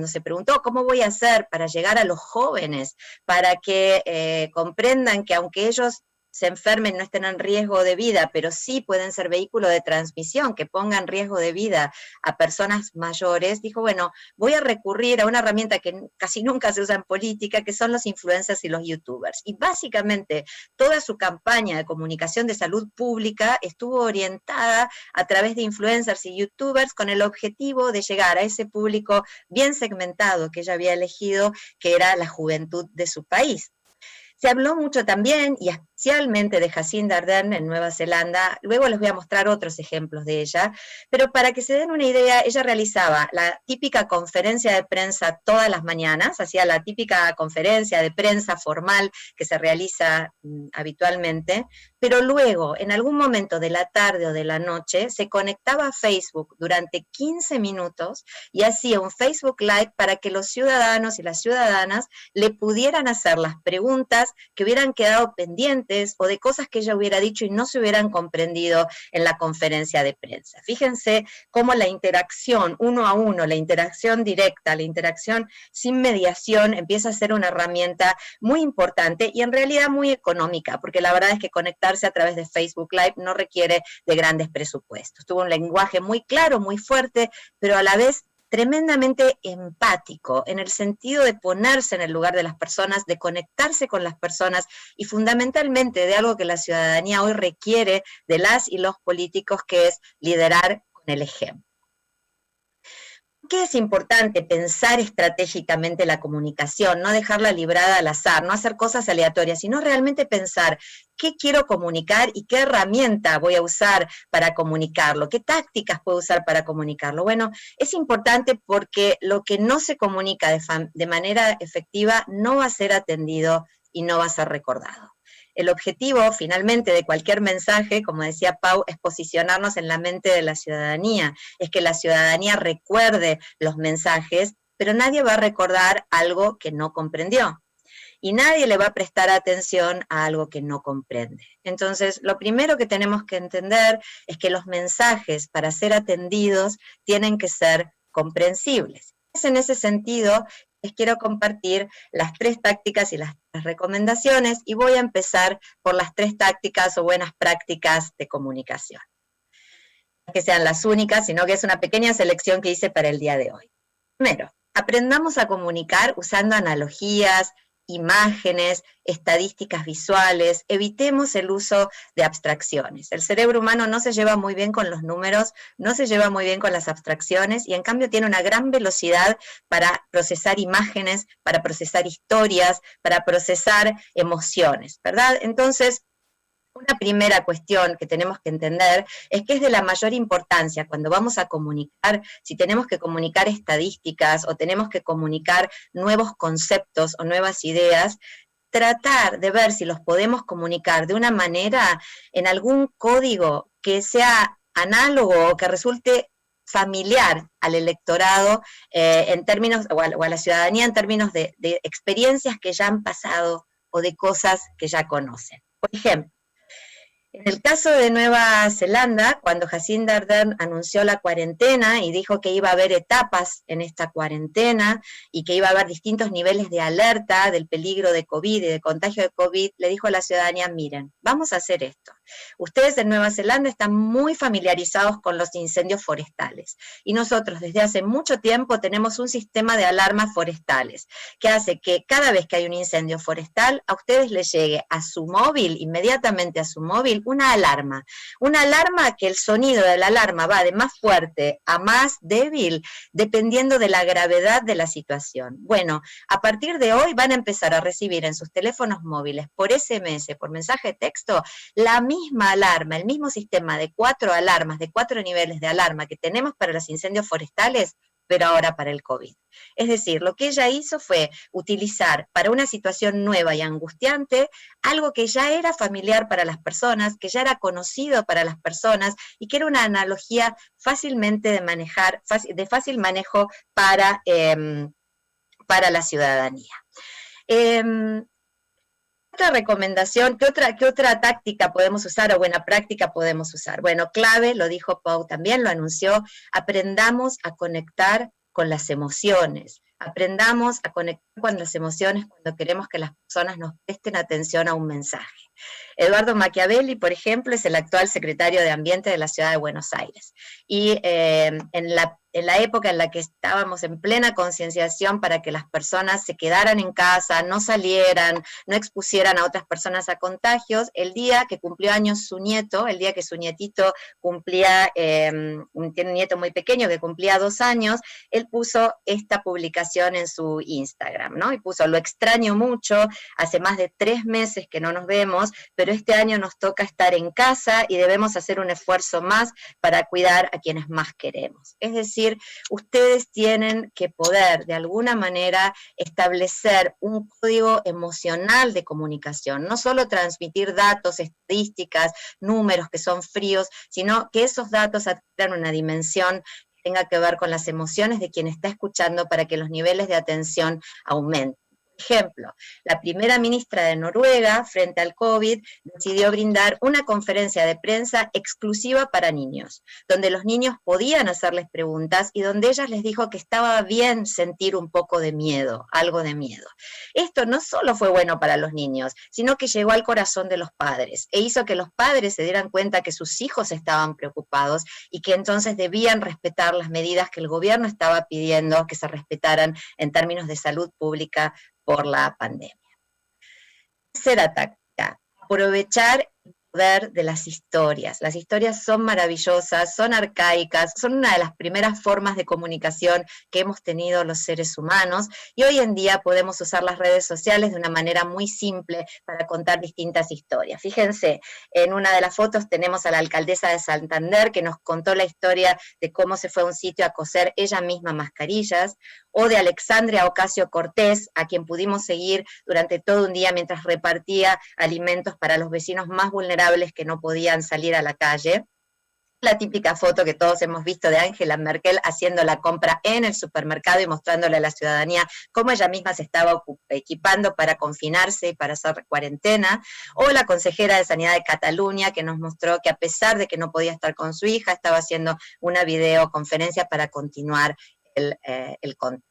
se preguntó cómo voy a hacer para llegar a los jóvenes, para que comprendan que aunque ellos se enfermen, no estén en riesgo de vida, pero sí pueden ser vehículo de transmisión, que pongan en riesgo de vida a personas mayores, dijo, bueno, voy a recurrir a una herramienta que casi nunca se usa en política, que son los influencers y los youtubers. Y básicamente toda su campaña de comunicación de salud pública estuvo orientada a través de influencers y youtubers con el objetivo de llegar a ese público bien segmentado que ella había elegido, que era la juventud de su país. Se habló mucho también, y especialmente de Jacinda Ardern en Nueva Zelanda, luego les voy a mostrar otros ejemplos de ella, pero para que se den una idea, ella realizaba la típica conferencia de prensa todas las mañanas, hacía la típica conferencia de prensa formal que se realiza habitualmente, pero luego, en algún momento de la tarde o de la noche, se conectaba a Facebook durante 15 minutos y hacía un Facebook Live para que los ciudadanos y las ciudadanas le pudieran hacer las preguntas que hubieran quedado pendientes o de cosas que ella hubiera dicho y no se hubieran comprendido en la conferencia de prensa. Fíjense cómo la interacción uno a uno, la interacción directa, la interacción sin mediación empieza a ser una herramienta muy importante y en realidad muy económica, porque la verdad es que conectarse a través de Facebook Live no requiere de grandes presupuestos. Tuvo un lenguaje muy claro, muy fuerte, pero a la vez tremendamente empático, en el sentido de ponerse en el lugar de las personas, de conectarse con las personas y fundamentalmente de algo que la ciudadanía hoy requiere de las y los políticos, que es liderar con el ejemplo. ¿Por qué es importante pensar estratégicamente la comunicación, no dejarla librada al azar, no hacer cosas aleatorias, sino realmente pensar qué quiero comunicar y qué herramienta voy a usar para comunicarlo, qué tácticas puedo usar para comunicarlo? Bueno, es importante porque lo que no se comunica de manera efectiva no va a ser atendido y no va a ser recordado. El objetivo, finalmente, de cualquier mensaje, como decía Pau, es posicionarnos en la mente de la ciudadanía, es que la ciudadanía recuerde los mensajes, pero nadie va a recordar algo que no comprendió. Y nadie le va a prestar atención a algo que no comprende. Entonces, lo primero que tenemos que entender es que los mensajes, para ser atendidos, tienen que ser comprensibles. En ese sentido, les quiero compartir las 3 tácticas y las 3 recomendaciones, y voy a empezar por las 3 tácticas o buenas prácticas de comunicación. No que sean las únicas, sino que es una pequeña selección que hice para el día de hoy. Primero, aprendamos a comunicar usando analogías, imágenes, estadísticas visuales, evitemos el uso de abstracciones. El cerebro humano no se lleva muy bien con los números, no se lleva muy bien con las abstracciones, y en cambio tiene una gran velocidad para procesar imágenes, para procesar historias, para procesar emociones, ¿verdad? Entonces, una primera cuestión que tenemos que entender es que es de la mayor importancia cuando vamos a comunicar, si tenemos que comunicar estadísticas o tenemos que comunicar nuevos conceptos o nuevas ideas, tratar de ver si los podemos comunicar de una manera, en algún código que sea análogo o que resulte familiar al electorado en términos, o a la ciudadanía en términos de experiencias que ya han pasado o de cosas que ya conocen. Por ejemplo, en el caso de Nueva Zelanda, cuando Jacinda Ardern anunció la cuarentena y dijo que iba a haber etapas en esta cuarentena y que iba a haber distintos niveles de alerta del peligro de COVID y de contagio de COVID, le dijo a la ciudadanía, miren, vamos a hacer esto. Ustedes en Nueva Zelanda están muy familiarizados con los incendios forestales y nosotros desde hace mucho tiempo tenemos un sistema de alarmas forestales que hace que cada vez que hay un incendio forestal a ustedes les llegue a su móvil, inmediatamente a su móvil, una alarma que el sonido de la alarma va de más fuerte a más débil dependiendo de la gravedad de la situación. Bueno, a partir de hoy van a empezar a recibir en sus teléfonos móviles por SMS, por mensaje de texto, la misma alarma, el mismo sistema de 4 alarmas, de 4 niveles de alarma que tenemos para los incendios forestales, pero ahora para el COVID. Es decir, lo que ella hizo fue utilizar para una situación nueva y angustiante algo que ya era familiar para las personas, que ya era conocido para las personas y que era una analogía fácilmente de manejar, de fácil manejo para la ciudadanía. Otra recomendación, ¿qué otra táctica podemos usar o buena práctica podemos usar? Bueno, clave, lo dijo Pau también, lo anunció, aprendamos a conectar con las emociones. Aprendamos a conectar con las emociones cuando queremos que las personas nos presten atención a un mensaje. Eduardo Machiavelli, por ejemplo, es el actual secretario de Ambiente de la Ciudad de Buenos Aires. Y en la época en la que estábamos en plena concienciación para que las personas se quedaran en casa, no salieran, no expusieran a otras personas a contagios, el día que cumplió años su nieto, el día que su nietito cumplía, tiene un nieto muy pequeño que cumplía 2 años, él puso esta publicación en su Instagram, ¿no? Y puso, lo extraño mucho, hace más de 3 meses que no nos vemos, pero este año nos toca estar en casa y debemos hacer un esfuerzo más para cuidar a quienes más queremos. Es decir, ustedes tienen que poder de alguna manera establecer un código emocional de comunicación, no solo transmitir datos, estadísticas, números que son fríos, sino que esos datos adquieran una dimensión que tenga que ver con las emociones de quien está escuchando para que los niveles de atención aumenten. Ejemplo, la primera ministra de Noruega, frente al COVID, decidió brindar una conferencia de prensa exclusiva para niños, donde los niños podían hacerles preguntas y donde ella les dijo que estaba bien sentir un poco de miedo, algo de miedo. Esto no solo fue bueno para los niños, sino que llegó al corazón de los padres e hizo que los padres se dieran cuenta que sus hijos estaban preocupados y que entonces debían respetar las medidas que el gobierno estaba pidiendo que se respetaran en términos de salud pública por la pandemia. Tercera táctica, aprovechar el poder de las historias. Las historias son maravillosas, son arcaicas, son una de las primeras formas de comunicación que hemos tenido los seres humanos y hoy en día podemos usar las redes sociales de una manera muy simple para contar distintas historias. Fíjense, en una de las fotos tenemos a la alcaldesa de Santander que nos contó la historia de cómo se fue a un sitio a coser ella misma mascarillas, o de Alexandria Ocasio-Cortez, a quien pudimos seguir durante todo un día mientras repartía alimentos para los vecinos más vulnerables que no podían salir a la calle. La típica foto que todos hemos visto de Angela Merkel haciendo la compra en el supermercado y mostrándole a la ciudadanía cómo ella misma se estaba equipando para confinarse y para hacer cuarentena, o la consejera de Sanidad de Cataluña que nos mostró que a pesar de que no podía estar con su hija, estaba haciendo una videoconferencia para continuar el contacto.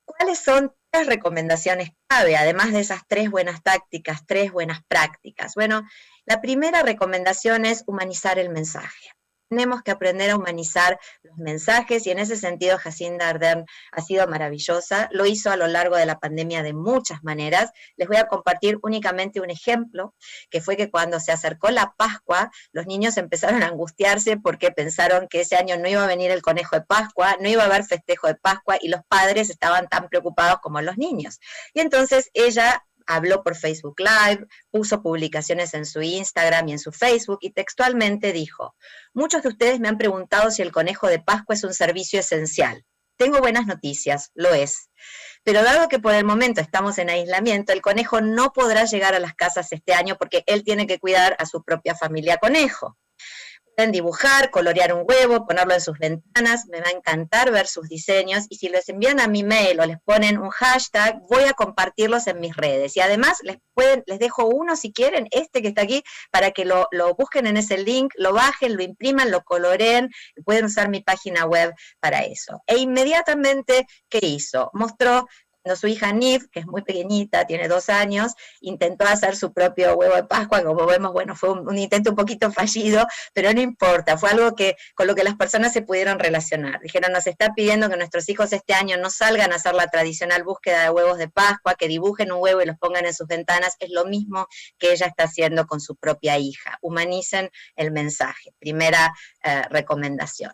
¿Cuáles son 3 recomendaciones clave, además de esas 3 buenas tácticas, 3 buenas prácticas? Bueno, la primera recomendación es humanizar el mensaje. Tenemos que aprender a humanizar los mensajes y en ese sentido Jacinda Ardern ha sido maravillosa, lo hizo a lo largo de la pandemia de muchas maneras. Les voy a compartir únicamente un ejemplo, que fue que cuando se acercó la Pascua, los niños empezaron a angustiarse porque pensaron que ese año no iba a venir el conejo de Pascua, no iba a haber festejo de Pascua y los padres estaban tan preocupados como los niños. Y entonces ella habló por Facebook Live, puso publicaciones en su Instagram y en su Facebook y textualmente dijo: muchos de ustedes me han preguntado si el conejo de Pascua es un servicio esencial. Tengo buenas noticias, lo es. Pero dado que por el momento estamos en aislamiento, el conejo no podrá llegar a las casas este año porque él tiene que cuidar a su propia familia conejo. Pueden dibujar, colorear un huevo, ponerlo en sus ventanas, me va a encantar ver sus diseños, y si les envían a mi mail o les ponen un hashtag, voy a compartirlos en mis redes, y además les dejo uno si quieren, este que está aquí, para que lo busquen en ese link, lo bajen, lo impriman, lo coloreen, y pueden usar mi página web para eso. E inmediatamente, ¿qué hizo? Mostró cuando su hija Niv, que es muy pequeñita, tiene 2 años, intentó hacer su propio huevo de Pascua, como vemos, bueno, fue un intento un poquito fallido, pero no importa, fue algo con lo que las personas se pudieron relacionar. Dijeron, nos está pidiendo que nuestros hijos este año no salgan a hacer la tradicional búsqueda de huevos de Pascua, que dibujen un huevo y los pongan en sus ventanas, es lo mismo que ella está haciendo con su propia hija. Humanicen el mensaje, primera recomendación.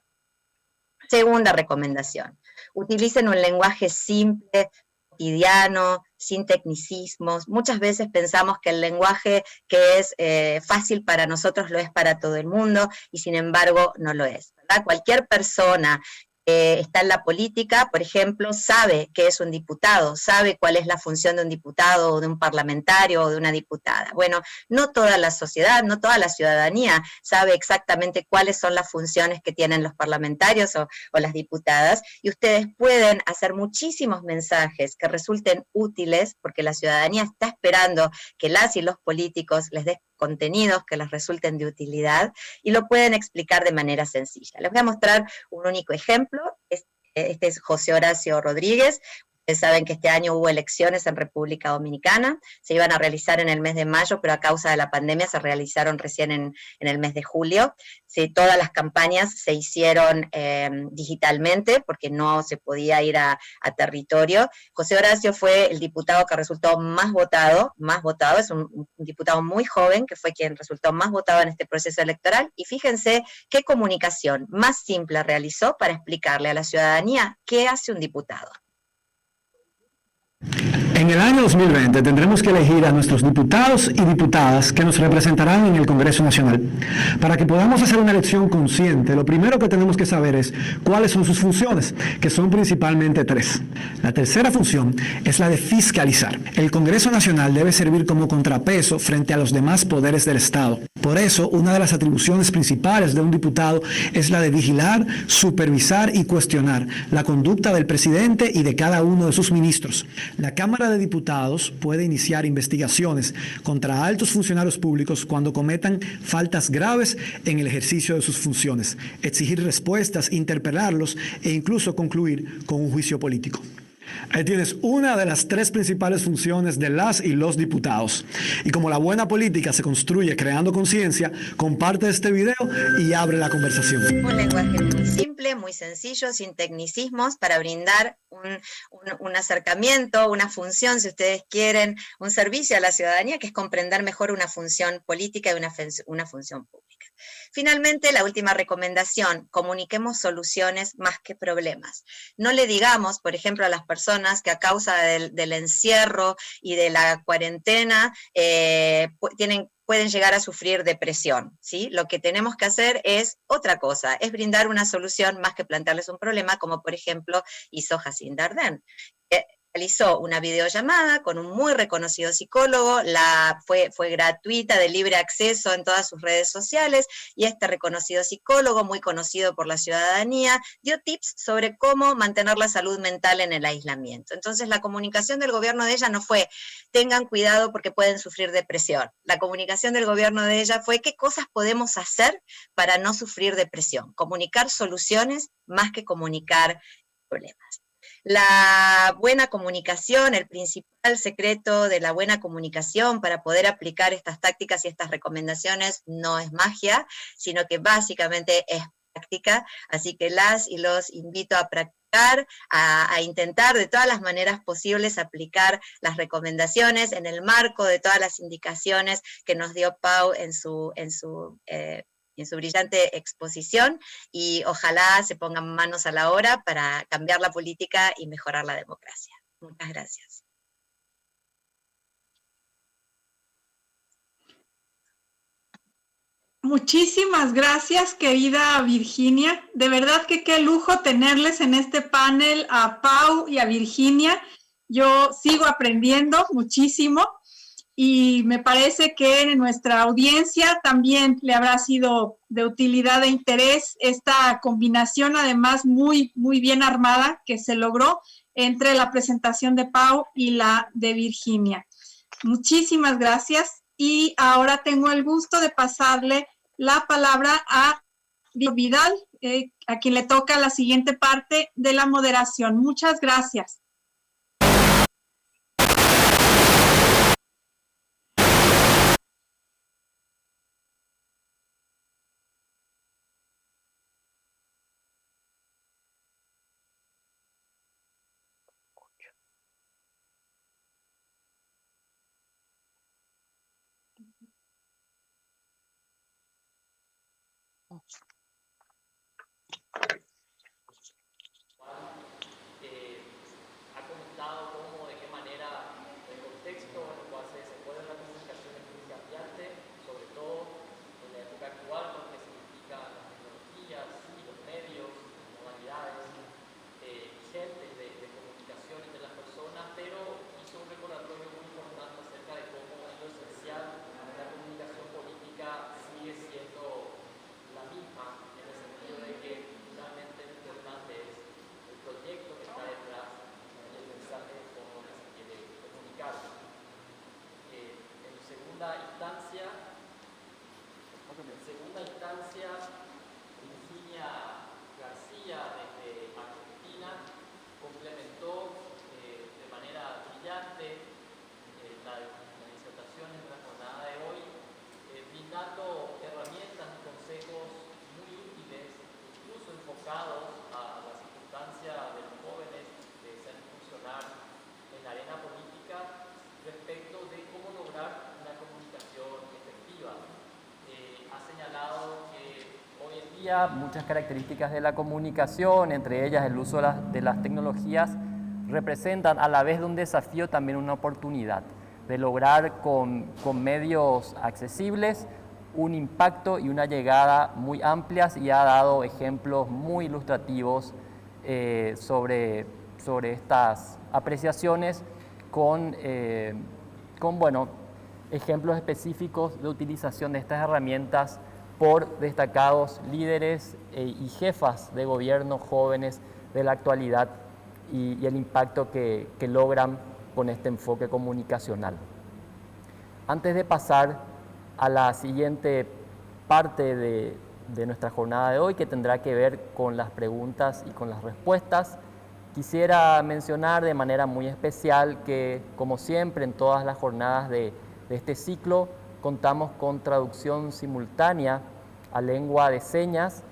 Segunda recomendación, utilicen un lenguaje simple, cotidiano, sin tecnicismos. Muchas veces pensamos que el lenguaje que es fácil para nosotros lo es para todo el mundo y sin embargo no lo es, ¿verdad? Cualquier persona está en la política, por ejemplo, sabe qué es un diputado, sabe cuál es la función de un diputado o de un parlamentario o de una diputada. Bueno, no toda la sociedad, no toda la ciudadanía sabe exactamente cuáles son las funciones que tienen los parlamentarios o las diputadas, y ustedes pueden hacer muchísimos mensajes que resulten útiles, porque la ciudadanía está esperando que las y los políticos les den contenidos que les resulten de utilidad, y lo pueden explicar de manera sencilla. Les voy a mostrar un único ejemplo. Este es José Horacio Rodríguez. Ustedes saben que este año hubo elecciones en República Dominicana, se iban a realizar en el mes de mayo, pero a causa de la pandemia se realizaron recién en el mes de julio. Sí, todas las campañas se hicieron digitalmente, porque no se podía ir a territorio. José Horacio fue el diputado que resultó más votado, es un diputado muy joven, que fue quien resultó más votado en este proceso electoral, y fíjense qué comunicación más simple realizó para explicarle a la ciudadanía qué hace un diputado. En el año 2020 tendremos que elegir a nuestros diputados y diputadas que nos representarán en el Congreso Nacional. Para que podamos hacer una elección consciente, lo primero que tenemos que saber es cuáles son sus funciones, que son principalmente 3. La tercera función es la de fiscalizar. El Congreso Nacional debe servir como contrapeso frente a los demás poderes del Estado. Por eso, una de las atribuciones principales de un diputado es la de vigilar, supervisar y cuestionar la conducta del presidente y de cada uno de sus ministros. La Cámara de Diputados puede iniciar investigaciones contra altos funcionarios públicos cuando cometan faltas graves en el ejercicio de sus funciones, exigir respuestas, interpelarlos e incluso concluir con un juicio político. Ahí tienes una de las 3 principales funciones de las y los diputados. Y como la buena política se construye creando conciencia, comparte este video y abre la conversación. Un lenguaje muy simple, muy sencillo, sin tecnicismos, para brindar un acercamiento, una función, si ustedes quieren, un servicio a la ciudadanía, que es comprender mejor una función política y una función pública. Finalmente, la última recomendación: comuniquemos soluciones más que problemas. No le digamos, por ejemplo, a las personas que a causa del encierro y de la cuarentena pueden llegar a sufrir depresión, ¿sí? Lo que tenemos que hacer es otra cosa, es brindar una solución más que plantearles un problema, como por ejemplo hizo Jacinda Ardern. Realizó una videollamada con un muy reconocido psicólogo, fue gratuita, de libre acceso en todas sus redes sociales, y este reconocido psicólogo, muy conocido por la ciudadanía, dio tips sobre cómo mantener la salud mental en el aislamiento. Entonces la comunicación del gobierno de ella no fue: tengan cuidado porque pueden sufrir depresión. La comunicación del gobierno de ella fue: ¿qué cosas podemos hacer para no sufrir depresión? Comunicar soluciones más que comunicar problemas. La buena comunicación, el principal secreto de la buena comunicación para poder aplicar estas tácticas y estas recomendaciones no es magia, sino que básicamente es práctica. Así que las y los invito a practicar, a intentar de todas las maneras posibles aplicar las recomendaciones en el marco de todas las indicaciones que nos dio Pau en su brillante exposición, y ojalá se pongan manos a la obra para cambiar la política y mejorar la democracia. Muchas gracias. Muchísimas gracias, querida Virginia. De verdad que qué lujo tenerles en este panel a Pau y a Virginia. Yo sigo aprendiendo muchísimo. Y me parece que nuestra audiencia también le habrá sido de utilidad e interés esta combinación, además muy, muy bien armada, que se logró entre la presentación de Pau y la de Virginia. Muchísimas gracias. Y ahora tengo el gusto de pasarle la palabra a Vidal, a quien le toca la siguiente parte de la moderación. Muchas gracias. Ha comentado cómo, de qué manera el contexto en el cual se desarrolla la comunicación es muy cambiante, sobre todo en la época actual, lo que significan las tecnologías y los medios, las modalidades. atravesados a la circunstancia de los jóvenes que desean incursionar en la arena política respecto de cómo lograr una comunicación efectiva. Ha señalado que hoy en día muchas características de la comunicación, entre ellas el uso de las tecnologías, representan a la vez de un desafío también una oportunidad de lograr con medios accesibles un impacto y una llegada muy amplias, y ha dado ejemplos muy ilustrativos sobre estas apreciaciones con bueno, ejemplos específicos de utilización de estas herramientas por destacados líderes y jefas de gobierno jóvenes de la actualidad y el impacto que logran con este enfoque comunicacional. Antes de pasar a la siguiente parte de nuestra jornada de hoy, que tendrá que ver con las preguntas y con las respuestas, quisiera mencionar de manera muy especial que, como siempre en todas las jornadas de este ciclo, contamos con traducción simultánea a lengua de señas,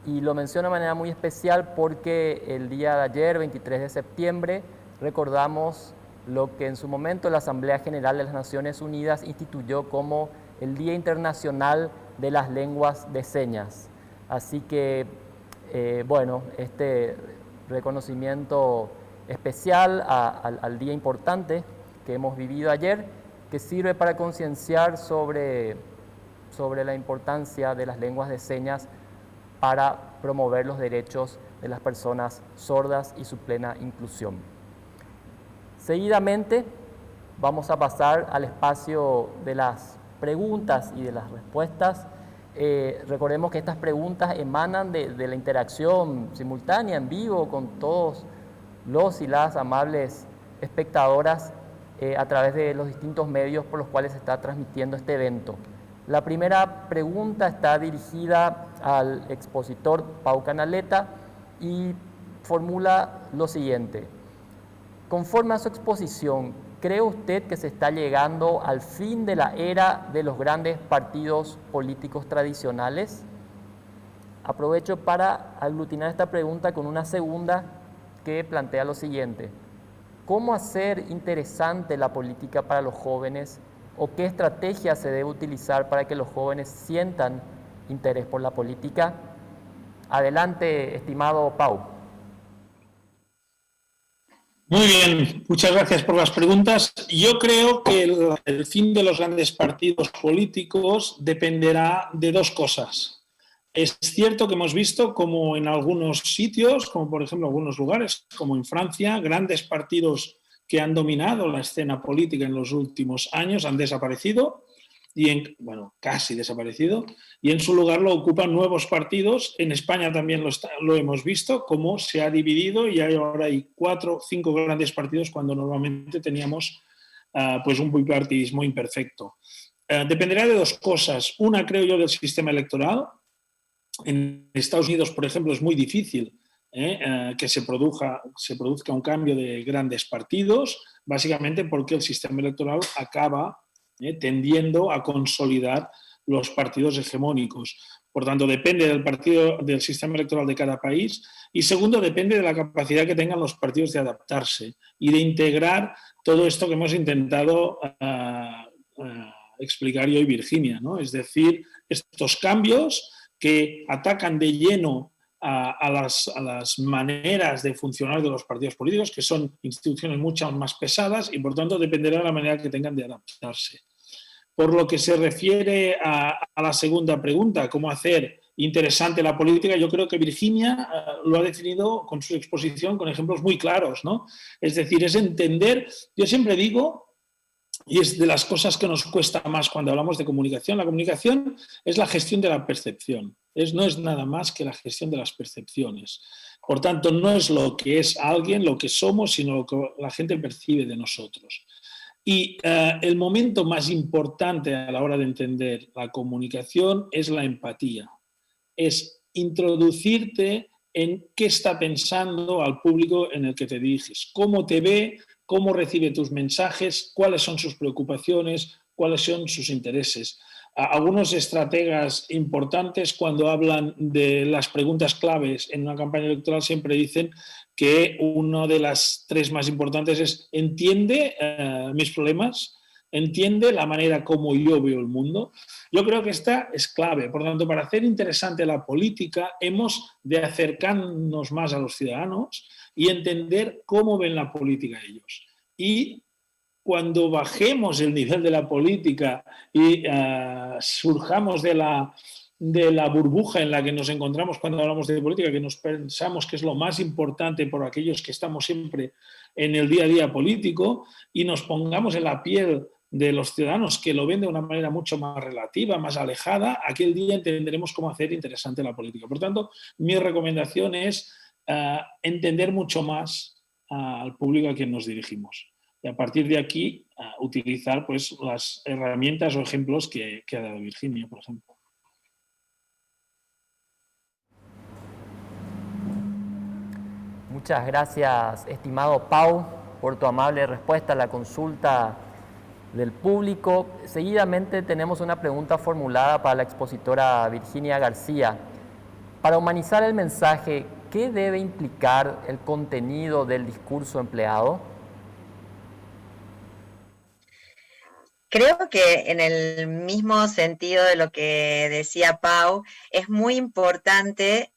y lo menciono de manera muy especial porque el día de ayer, 23 de septiembre, recordamos lo que en su momento la Asamblea General de las Naciones Unidas instituyó como el Día Internacional de las Lenguas de Señas. Así que, bueno, este reconocimiento especial al día importante que hemos vivido ayer, que sirve para concienciar sobre la importancia de las lenguas de señas para promover los derechos de las personas sordas y su plena inclusión. Seguidamente vamos a pasar al espacio de las preguntas y de las respuestas. Recordemos que estas preguntas emanan de la interacción simultánea en vivo con todos los y las amables espectadoras a través de los distintos medios por los cuales se está transmitiendo este evento. La primera pregunta está dirigida al expositor Pau Canaleta y formula lo siguiente: conforme a su exposición, ¿cree usted que se está llegando al fin de la era de los grandes partidos políticos tradicionales? Aprovecho para aglutinar esta pregunta con una segunda que plantea lo siguiente: ¿cómo hacer interesante la política para los jóvenes, o qué estrategia se debe utilizar para que los jóvenes sientan interés por la política? Adelante, estimado Pau. Muy bien, muchas gracias por las preguntas. Yo creo que el fin de los grandes partidos políticos dependerá de dos cosas. Es cierto que hemos visto como en algunos sitios, como por ejemplo en algunos lugares, como en Francia, grandes partidos que han dominado la escena política en los últimos años han desaparecido, bueno, casi desaparecido, y en su lugar lo ocupan nuevos partidos. En España también lo hemos visto, cómo se ha dividido y ahora hay 4 o 5 grandes partidos cuando normalmente teníamos pues un bipartidismo imperfecto. Dependerá de dos cosas. Una, creo yo, del sistema electoral. En Estados Unidos, por ejemplo, es muy difícil que se produzca un cambio de grandes partidos, básicamente porque el sistema electoral acaba tendiendo a consolidar los partidos hegemónicos. Por tanto, depende del sistema electoral de cada país, y segundo, depende de la capacidad que tengan los partidos de adaptarse y de integrar todo esto que hemos intentado explicar yo y Virginia, ¿no? Es decir, estos cambios que atacan de lleno a las maneras de funcionar de los partidos políticos, que son instituciones mucho más pesadas, y por tanto dependerá de la manera que tengan de adaptarse. Por lo que se refiere a la segunda pregunta, cómo hacer interesante la política, yo creo que Virginia lo ha definido con su exposición con ejemplos muy claros, ¿no? Es decir, es entender, yo siempre digo, y es de las cosas que nos cuesta más cuando hablamos de comunicación, la comunicación es la gestión de la percepción, no es nada más que la gestión de las percepciones. Por tanto, no es lo que es alguien, lo que somos, sino lo que la gente percibe de nosotros. Y el momento más importante a la hora de entender la comunicación es la empatía. Es introducirte en qué está pensando al público en el que te diriges, cómo te ve, cómo recibe tus mensajes, cuáles son sus preocupaciones, cuáles son sus intereses. algunos estrategas importantes, cuando hablan de las preguntas claves en una campaña electoral, siempre dicen que una de las 3 más importantes es: entiende mis problemas, entiende la manera como yo veo el mundo. Yo creo que esta es clave. Por lo tanto, para hacer interesante la política, hemos de acercarnos más a los ciudadanos y entender cómo ven la política ellos. Y cuando bajemos el nivel de la política y surjamos de la burbuja en la que nos encontramos cuando hablamos de política, que nos pensamos que es lo más importante por aquellos que estamos siempre en el día a día político, y nos pongamos en la piel de los ciudadanos, que lo ven de una manera mucho más relativa, más alejada, aquel día entenderemos cómo hacer interesante la política. Por tanto, mi recomendación es entender mucho más al público a quien nos dirigimos. Y a partir de aquí, utilizar pues, las herramientas o ejemplos que ha dado Virginia, por ejemplo. Muchas gracias, estimado Pau, por tu amable respuesta a la consulta del público. Seguidamente tenemos una pregunta formulada para la expositora Virginia García. Para humanizar el mensaje, ¿qué debe implicar el contenido del discurso empleado? Creo que en el mismo sentido de lo que decía Pau, es muy importante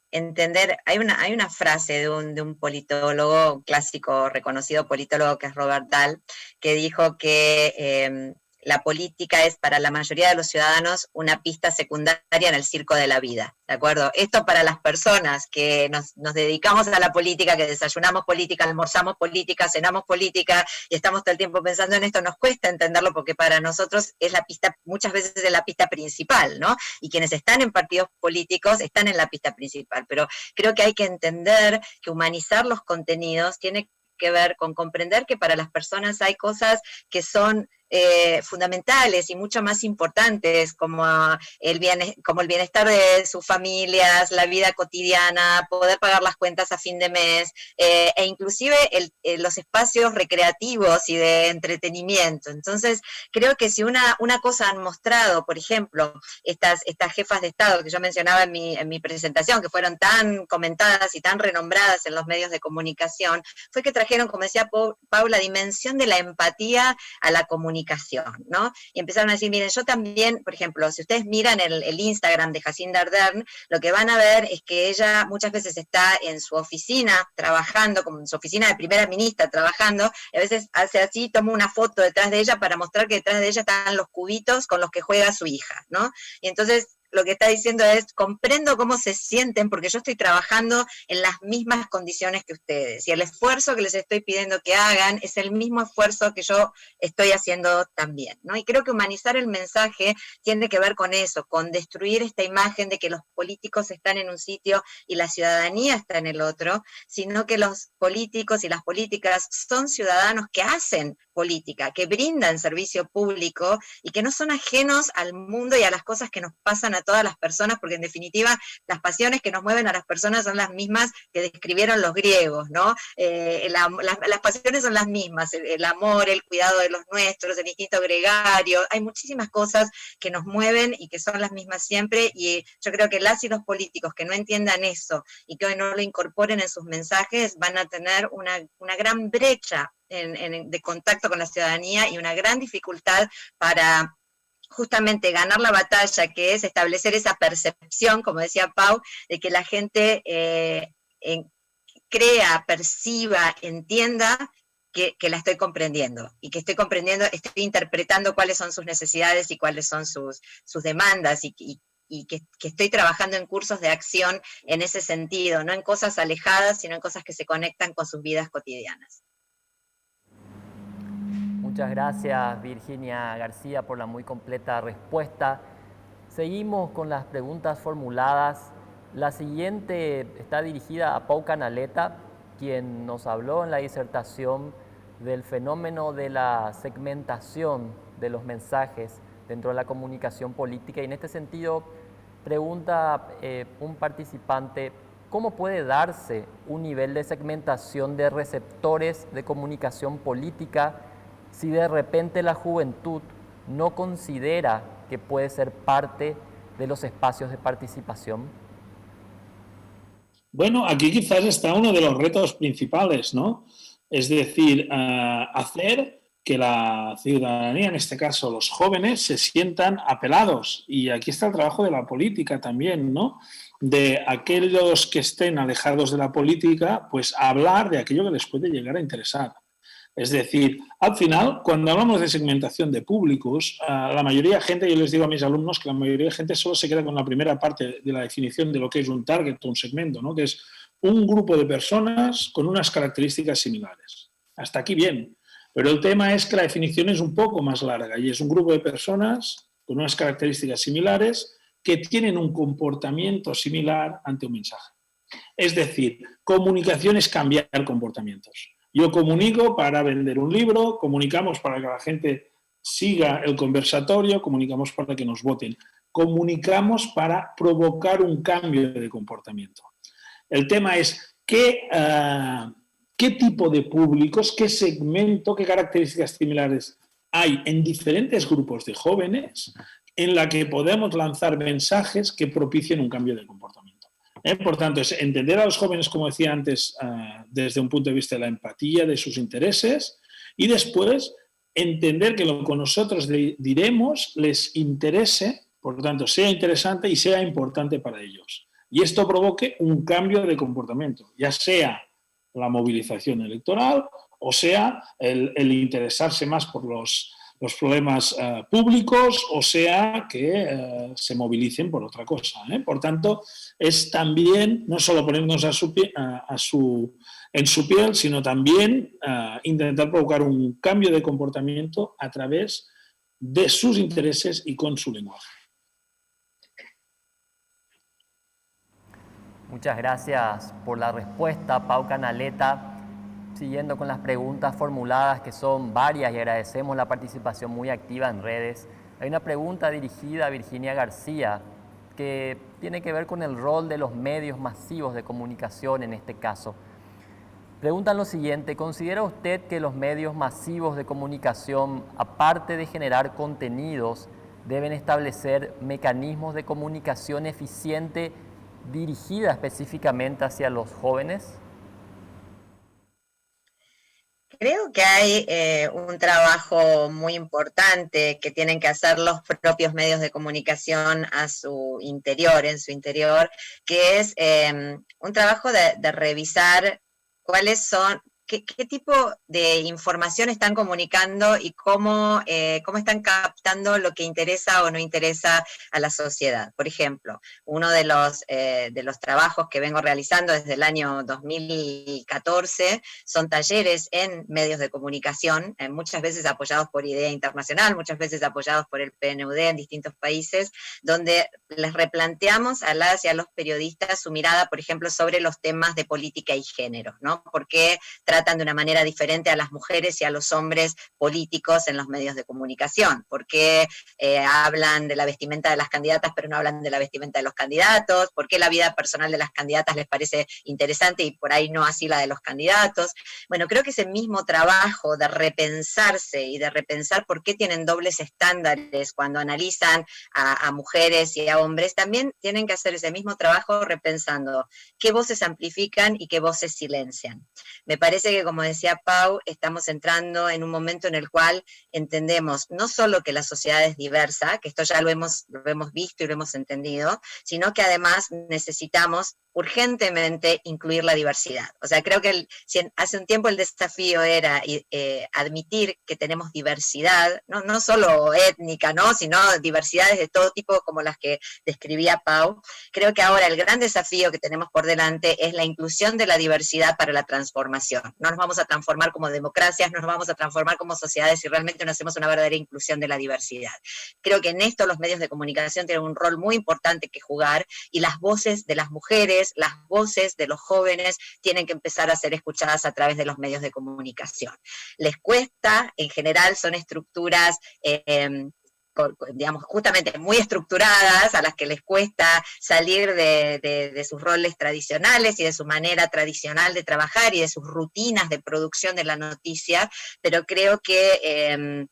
entender, hay una frase de un politólogo clásico, reconocido politólogo, que es Robert Dahl, que dijo que la política es para la mayoría de los ciudadanos una pista secundaria en el circo de la vida, ¿de acuerdo? Esto para las personas que nos dedicamos a la política, que desayunamos política, almorzamos política, cenamos política, y estamos todo el tiempo pensando en esto, nos cuesta entenderlo porque para nosotros es la pista, muchas veces es la pista principal, ¿no? Y quienes están en partidos políticos están en la pista principal, pero creo que hay que entender que humanizar los contenidos tiene que ver con comprender que para las personas hay cosas que son fundamentales y mucho más importantes, como el bienestar de sus familias, la vida cotidiana, poder pagar las cuentas a fin de mes, e inclusive los espacios recreativos y de entretenimiento. Entonces, creo que si una cosa han mostrado, por ejemplo, estas jefas de Estado que yo mencionaba en mi presentación, que fueron tan comentadas y tan renombradas en los medios de comunicación, fue que trajeron, como decía Pau, la dimensión de la empatía a la comunicación, ¿no? Y empezaron a decir, miren, yo también, por ejemplo, si ustedes miran el Instagram de Jacinda Ardern, lo que van a ver es que ella muchas veces está en su oficina trabajando, como en su oficina de primera ministra trabajando, y a veces hace así, toma una foto detrás de ella para mostrar que detrás de ella están los cubitos con los que juega su hija, ¿no? Y entonces lo que está diciendo es, comprendo cómo se sienten porque yo estoy trabajando en las mismas condiciones que ustedes y el esfuerzo que les estoy pidiendo que hagan es el mismo esfuerzo que yo estoy haciendo también, ¿no? Y creo que humanizar el mensaje tiene que ver con eso, con destruir esta imagen de que los políticos están en un sitio y la ciudadanía está en el otro, sino que los políticos y las políticas son ciudadanos que hacen política, que brindan servicio público y que no son ajenos al mundo y a las cosas que nos pasan a todas las personas, porque en definitiva las pasiones que nos mueven a las personas son las mismas que describieron los griegos, ¿no? Las pasiones son las mismas, el amor, el cuidado de los nuestros, el instinto gregario, hay muchísimas cosas que nos mueven y que son las mismas siempre, y yo creo que las y los políticos que no entiendan eso y que hoy no lo incorporen en sus mensajes van a tener una gran brecha de contacto con la ciudadanía y una gran dificultad para justamente ganar la batalla, que es establecer esa percepción, como decía Pau, de que la gente crea, perciba, entienda que la estoy comprendiendo, y que estoy interpretando cuáles son sus necesidades y cuáles son sus demandas, y que estoy trabajando en cursos de acción en ese sentido, no en cosas alejadas, sino en cosas que se conectan con sus vidas cotidianas. Muchas gracias, Virginia García, por la muy completa respuesta. Seguimos con las preguntas formuladas. La siguiente está dirigida a Pau Canaleta, quien nos habló en la disertación del fenómeno de la segmentación de los mensajes dentro de la comunicación política. Y en este sentido, pregunta un participante, ¿cómo puede darse un nivel de segmentación de receptores de comunicación política si de repente la juventud no considera que puede ser parte de los espacios de participación? Bueno, aquí quizás está uno de los retos principales, ¿no? Es decir, hacer que la ciudadanía, en este caso los jóvenes, se sientan apelados. Y aquí está el trabajo de la política también, ¿no? De aquellos que estén alejados de la política, pues hablar de aquello que les puede llegar a interesar. Es decir, al final, cuando hablamos de segmentación de públicos, la mayoría de gente, yo les digo a mis alumnos que la mayoría de gente solo se queda con la primera parte de la definición de lo que es un target o un segmento, ¿no? Que es un grupo de personas con unas características similares. Hasta aquí bien. Pero el tema es que la definición es un poco más larga y es un grupo de personas con unas características similares que tienen un comportamiento similar ante un mensaje. Es decir, comunicación es cambiar comportamientos. Yo comunico para vender un libro, comunicamos para que la gente siga el conversatorio, comunicamos para que nos voten, comunicamos para provocar un cambio de comportamiento. El tema es qué tipo de públicos, qué segmento, qué características similares hay en diferentes grupos de jóvenes en la que podemos lanzar mensajes que propicien un cambio de comportamiento. Por tanto, es entender a los jóvenes, como decía antes, desde un punto de vista de la empatía, de sus intereses, y después entender que lo que nosotros diremos les interese, por lo tanto, sea interesante y sea importante para ellos. Y esto provoque un cambio de comportamiento, ya sea la movilización electoral o sea el interesarse más por los problemas públicos, o sea que se movilicen por otra cosa. Por tanto, es también no solo ponernos en su piel, sino también intentar provocar un cambio de comportamiento a través de sus intereses y con su lenguaje. Muchas gracias por la respuesta, Pau Canaleta. Siguiendo con las preguntas formuladas, que son varias, y agradecemos la participación muy activa en redes. Hay una pregunta dirigida a Virginia García, que tiene que ver con el rol de los medios masivos de comunicación en este caso. Preguntan lo siguiente: ¿considera usted que los medios masivos de comunicación, aparte de generar contenidos, deben establecer mecanismos de comunicación eficiente dirigida específicamente hacia los jóvenes? Creo que hay un trabajo muy importante que tienen que hacer los propios medios de comunicación a su interior, en su interior, que es un trabajo de revisar cuáles son, qué tipo de información están comunicando y cómo están captando lo que interesa o no interesa a la sociedad. Por ejemplo, uno de los trabajos que vengo realizando desde el año 2014 son talleres en medios de comunicación, muchas veces apoyados por IDEA Internacional, muchas veces apoyados por el PNUD en distintos países, donde les replanteamos a las y a los periodistas su mirada, por ejemplo, sobre los temas de política y género, ¿no? Porque tratan de una manera diferente a las mujeres y a los hombres políticos en los medios de comunicación, porque hablan de la vestimenta de las candidatas pero no hablan de la vestimenta de los candidatos, porque la vida personal de las candidatas les parece interesante y por ahí no así la de los candidatos. Bueno, creo que ese mismo trabajo de repensarse y de repensar por qué tienen dobles estándares cuando analizan a mujeres y a hombres, también tienen que hacer ese mismo trabajo repensando qué voces amplifican y qué voces silencian. Me parece que, como decía Pau, estamos entrando en un momento en el cual entendemos no solo que la sociedad es diversa, que esto ya lo hemos visto y lo hemos entendido, sino que además necesitamos urgentemente incluir la diversidad. O sea, creo que hace un tiempo el desafío era admitir que tenemos diversidad, no solo étnica, ¿no? Sino diversidades de todo tipo como las que describía Pau. Creo que ahora el gran desafío que tenemos por delante es la inclusión de la diversidad para la transformación. No nos vamos a transformar como democracias, no nos vamos a transformar como sociedades si realmente no hacemos una verdadera inclusión de la diversidad. Creo que en esto los medios de comunicación tienen un rol muy importante que jugar y las voces de las mujeres, las voces de los jóvenes tienen que empezar a ser escuchadas a través de los medios de comunicación. Les cuesta, en general son estructuras digamos, justamente muy estructuradas, a las que les cuesta salir de sus roles tradicionales y de su manera tradicional de trabajar y de sus rutinas de producción de la noticia, pero creo que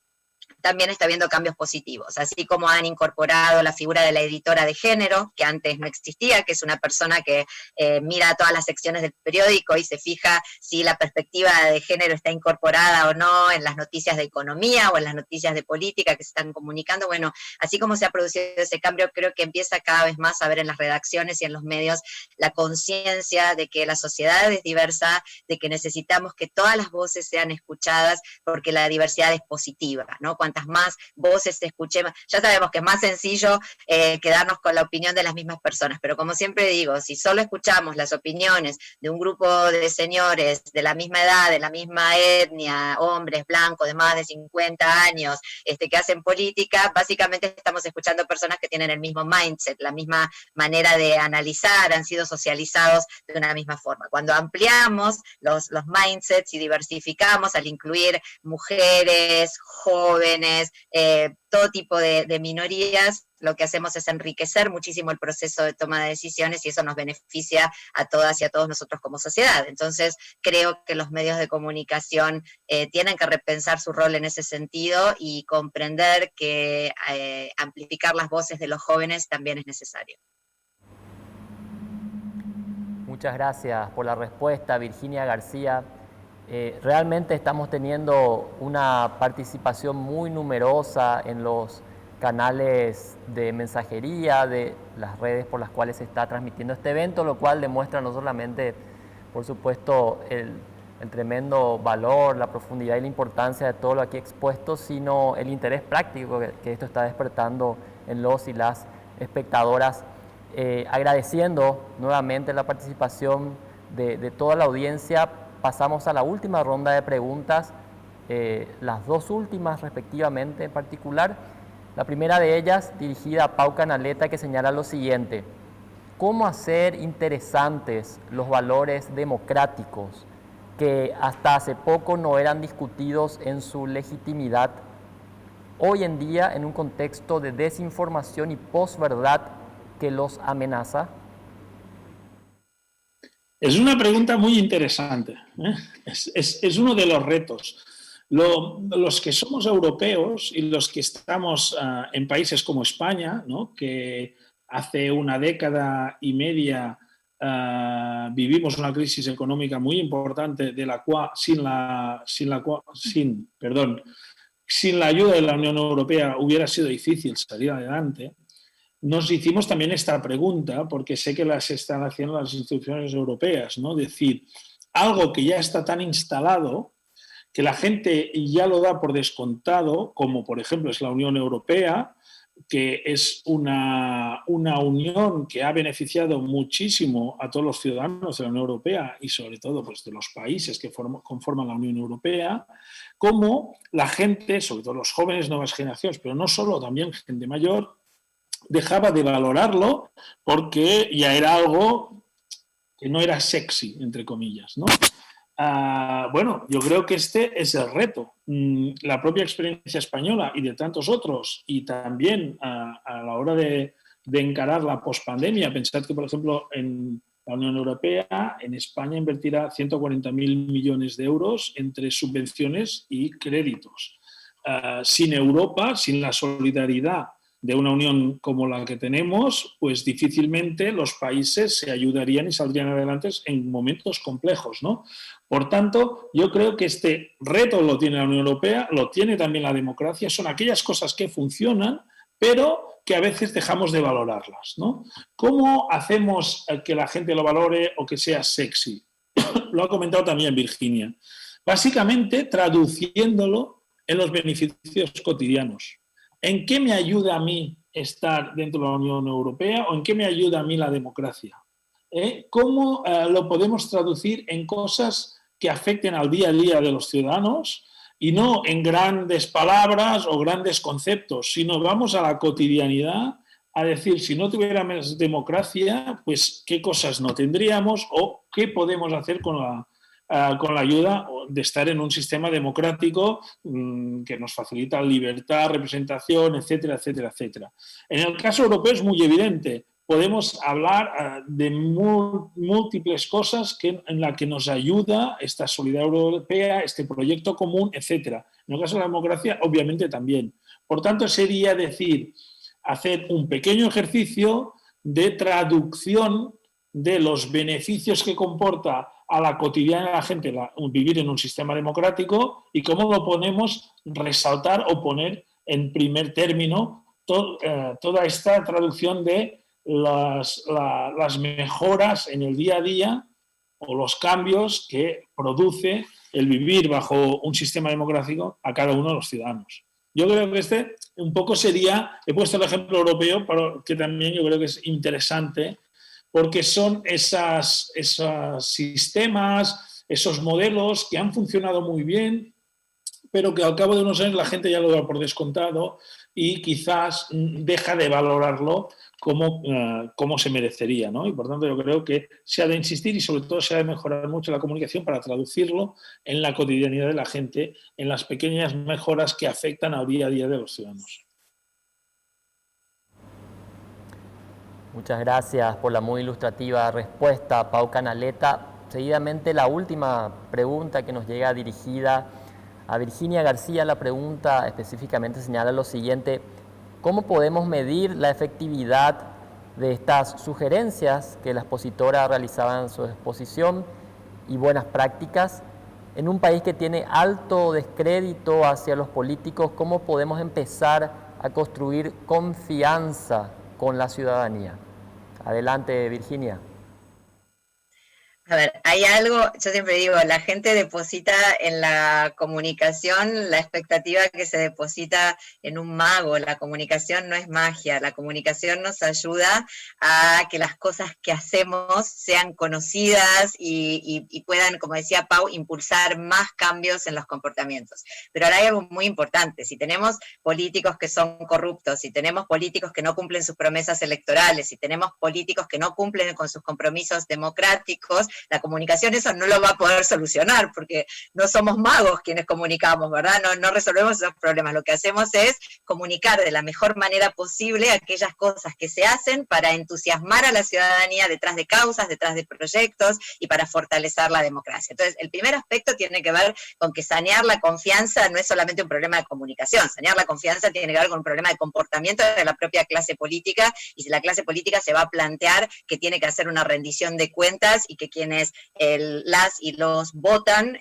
también está habiendo cambios positivos, así como han incorporado la figura de la editora de género, que antes no existía, que es una persona que mira todas las secciones del periódico y se fija si la perspectiva de género está incorporada o no en las noticias de economía o en las noticias de política que se están comunicando. Bueno, así como se ha producido ese cambio, creo que empieza cada vez más a ver en las redacciones y en los medios la conciencia de que la sociedad es diversa, de que necesitamos que todas las voces sean escuchadas, porque la diversidad es positiva, ¿no? Cuantas más voces se escuchen, ya sabemos que es más sencillo quedarnos con la opinión de las mismas personas, pero como siempre digo, si solo escuchamos las opiniones de un grupo de señores de la misma edad, de la misma etnia, hombres blancos de más de 50 años, que hacen política, básicamente estamos escuchando personas que tienen el mismo mindset, la misma manera de analizar, han sido socializados de una misma forma. Cuando ampliamos los mindsets y diversificamos al incluir mujeres, jóvenes, todo tipo de minorías, lo que hacemos es enriquecer muchísimo el proceso de toma de decisiones y eso nos beneficia a todas y a todos nosotros como sociedad. Entonces, creo que los medios de comunicación tienen que repensar su rol en ese sentido y comprender que amplificar las voces de los jóvenes también es necesario. Muchas gracias por la respuesta, Virginia García. Realmente estamos teniendo una participación muy numerosa en los canales de mensajería, de las redes por las cuales se está transmitiendo este evento, lo cual demuestra no solamente, por supuesto, el tremendo valor, la profundidad y la importancia de todo lo aquí expuesto, sino el interés práctico que esto está despertando en los y las espectadoras. Agradeciendo nuevamente la participación de toda la audiencia, pasamos a la última ronda de preguntas, las dos últimas respectivamente en particular. La primera de ellas dirigida a Pau Canaleta, que señala lo siguiente: ¿cómo hacer interesantes los valores democráticos que hasta hace poco no eran discutidos en su legitimidad hoy en día en un contexto de desinformación y posverdad que los amenaza? Es una pregunta muy interesante, ¿eh? Es uno de los retos. Los que somos europeos y los que estamos en países como España, ¿no?, que hace una década y media vivimos una crisis económica muy importante de la cual sin la ayuda de la Unión Europea hubiera sido difícil salir adelante. Nos hicimos también esta pregunta, porque sé que las están haciendo las instituciones europeas, ¿no? Es decir, algo que ya está tan instalado que la gente ya lo da por descontado, como por ejemplo es la Unión Europea, que es una unión que ha beneficiado muchísimo a todos los ciudadanos de la Unión Europea y sobre todo pues, de los países que conforman la Unión Europea, como la gente, sobre todo los jóvenes, nuevas generaciones, pero no solo, también gente mayor, dejaba de valorarlo porque ya era algo que no era sexy, entre comillas, ¿no? Bueno, yo creo que este es el reto. La propia experiencia española y de tantos otros, y también a la hora de encarar la pospandemia, pensad que, por ejemplo, en la Unión Europea, en España invertirá 140.000 millones de euros entre subvenciones y créditos. Sin Europa, sin la solidaridad de una unión como la que tenemos, pues difícilmente los países se ayudarían y saldrían adelante en momentos complejos, ¿no? Por tanto, yo creo que este reto lo tiene la Unión Europea, lo tiene también la democracia, son aquellas cosas que funcionan, pero que a veces dejamos de valorarlas, ¿no? ¿Cómo hacemos que la gente lo valore o que sea sexy? Lo ha comentado también Virginia. Básicamente, traduciéndolo en los beneficios cotidianos. ¿En qué me ayuda a mí estar dentro de la Unión Europea o en qué me ayuda a mí la democracia? ¿Cómo lo podemos traducir en cosas que afecten al día a día de los ciudadanos y no en grandes palabras o grandes conceptos, sino vamos a la cotidianidad a decir, si no tuviéramos democracia, pues qué cosas no tendríamos o qué podemos hacer con la ayuda de estar en un sistema democrático que nos facilita libertad, representación, etcétera, etcétera, etcétera. En el caso europeo es muy evidente. podemos hablar de múltiples cosas en las que nos ayuda esta solidaridad europea, este proyecto común, etc. En el caso de la democracia, obviamente también. Por tanto, sería hacer un pequeño ejercicio de traducción de los beneficios que comporta a la cotidiana de la gente vivir en un sistema democrático y cómo lo podemos resaltar o poner en primer término toda esta traducción de las mejoras en el día a día o los cambios que produce el vivir bajo un sistema democrático a cada uno de los ciudadanos. Yo creo que un poco sería, he puesto el ejemplo europeo, pero que también yo creo que es interesante, porque son esos sistemas, esos modelos que han funcionado muy bien, pero que al cabo de unos años la gente ya lo da por descontado y quizás deja de valorarlo como se merecería, ¿no? Y por tanto yo creo que se ha de insistir y sobre todo se ha de mejorar mucho la comunicación para traducirlo en la cotidianidad de la gente, en las pequeñas mejoras que afectan al día a día de los ciudadanos. Muchas gracias por la muy ilustrativa respuesta, Pau Canaleta. Seguidamente la última pregunta que nos llega dirigida a Virginia García. La pregunta específicamente señala lo siguiente: ¿cómo podemos medir la efectividad de estas sugerencias que la expositora realizaba en su exposición y buenas prácticas en un país que tiene alto descrédito hacia los políticos? ¿Cómo podemos empezar a construir confianza con la ciudadanía? Adelante, Virginia. A ver, hay algo, yo siempre digo, la gente deposita en la comunicación la expectativa que se deposita en un mago. La comunicación no es magia, la comunicación nos ayuda a que las cosas que hacemos sean conocidas y puedan, como decía Pau, impulsar más cambios en los comportamientos. Pero ahora hay algo muy importante: si tenemos políticos que son corruptos, si tenemos políticos que no cumplen sus promesas electorales, si tenemos políticos que no cumplen con sus compromisos democráticos, la comunicación eso no lo va a poder solucionar, porque no somos magos quienes comunicamos, ¿verdad? No resolvemos esos problemas. Lo que hacemos es comunicar de la mejor manera posible aquellas cosas que se hacen para entusiasmar a la ciudadanía detrás de causas, detrás de proyectos y para fortalecer la democracia. Entonces, el primer aspecto tiene que ver con que sanear la confianza no es solamente un problema de comunicación. Sanear la confianza tiene que ver con un problema de comportamiento de la propia clase política, y si la clase política se va a plantear que tiene que hacer una rendición de cuentas y que quienes las y los votan,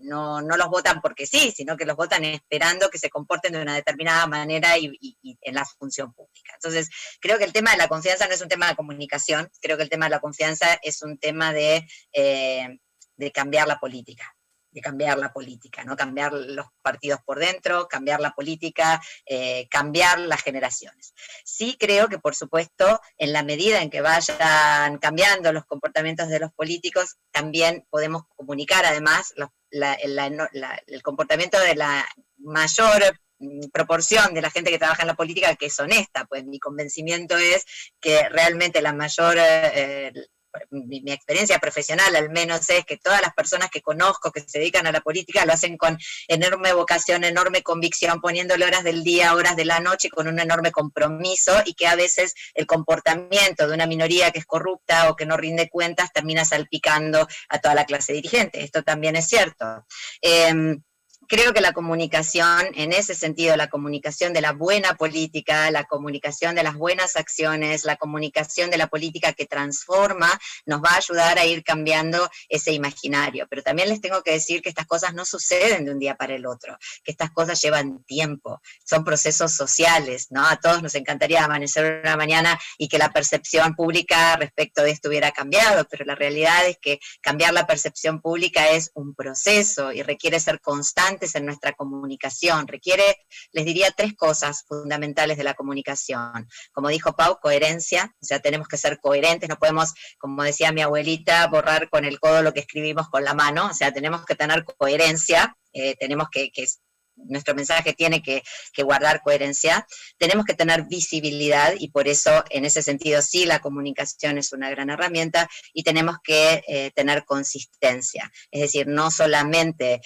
no los votan porque sí, sino que los votan esperando que se comporten de una determinada manera y en la función pública. Entonces, creo que el tema de la confianza no es un tema de comunicación, creo que el tema de la confianza es un tema de cambiar la política. ¿No? Cambiar los partidos por dentro, cambiar la política, cambiar las generaciones. Sí creo que, por supuesto, en la medida en que vayan cambiando los comportamientos de los políticos, también podemos comunicar, además, el comportamiento de la mayor proporción de la gente que trabaja en la política que es honesta. Pues mi convencimiento es que realmente la mayor... mi experiencia profesional al menos es que todas las personas que conozco que se dedican a la política lo hacen con enorme vocación, enorme convicción, poniéndole horas del día, horas de la noche, con un enorme compromiso, y que a veces el comportamiento de una minoría que es corrupta o que no rinde cuentas termina salpicando a toda la clase dirigente. Esto también es cierto. Creo que la comunicación, en ese sentido, la comunicación de la buena política, la comunicación de las buenas acciones, la comunicación de la política que transforma, nos va a ayudar a ir cambiando ese imaginario. Pero también les tengo que decir que estas cosas no suceden de un día para el otro, que estas cosas llevan tiempo, son procesos sociales, ¿no? A todos nos encantaría amanecer una mañana y que la percepción pública respecto de esto hubiera cambiado, pero la realidad es que cambiar la percepción pública es un proceso y requiere ser constante en nuestra comunicación. Requiere, les diría, 3 cosas fundamentales de la comunicación. Como dijo Pau, coherencia, o sea, tenemos que ser coherentes, no podemos, como decía mi abuelita, borrar con el codo lo que escribimos con la mano, o sea, tenemos que tener coherencia, tenemos que nuestro mensaje tiene que guardar coherencia, tenemos que tener visibilidad, y por eso, en ese sentido, sí, la comunicación es una gran herramienta, y tenemos que tener consistencia. Es decir, no solamente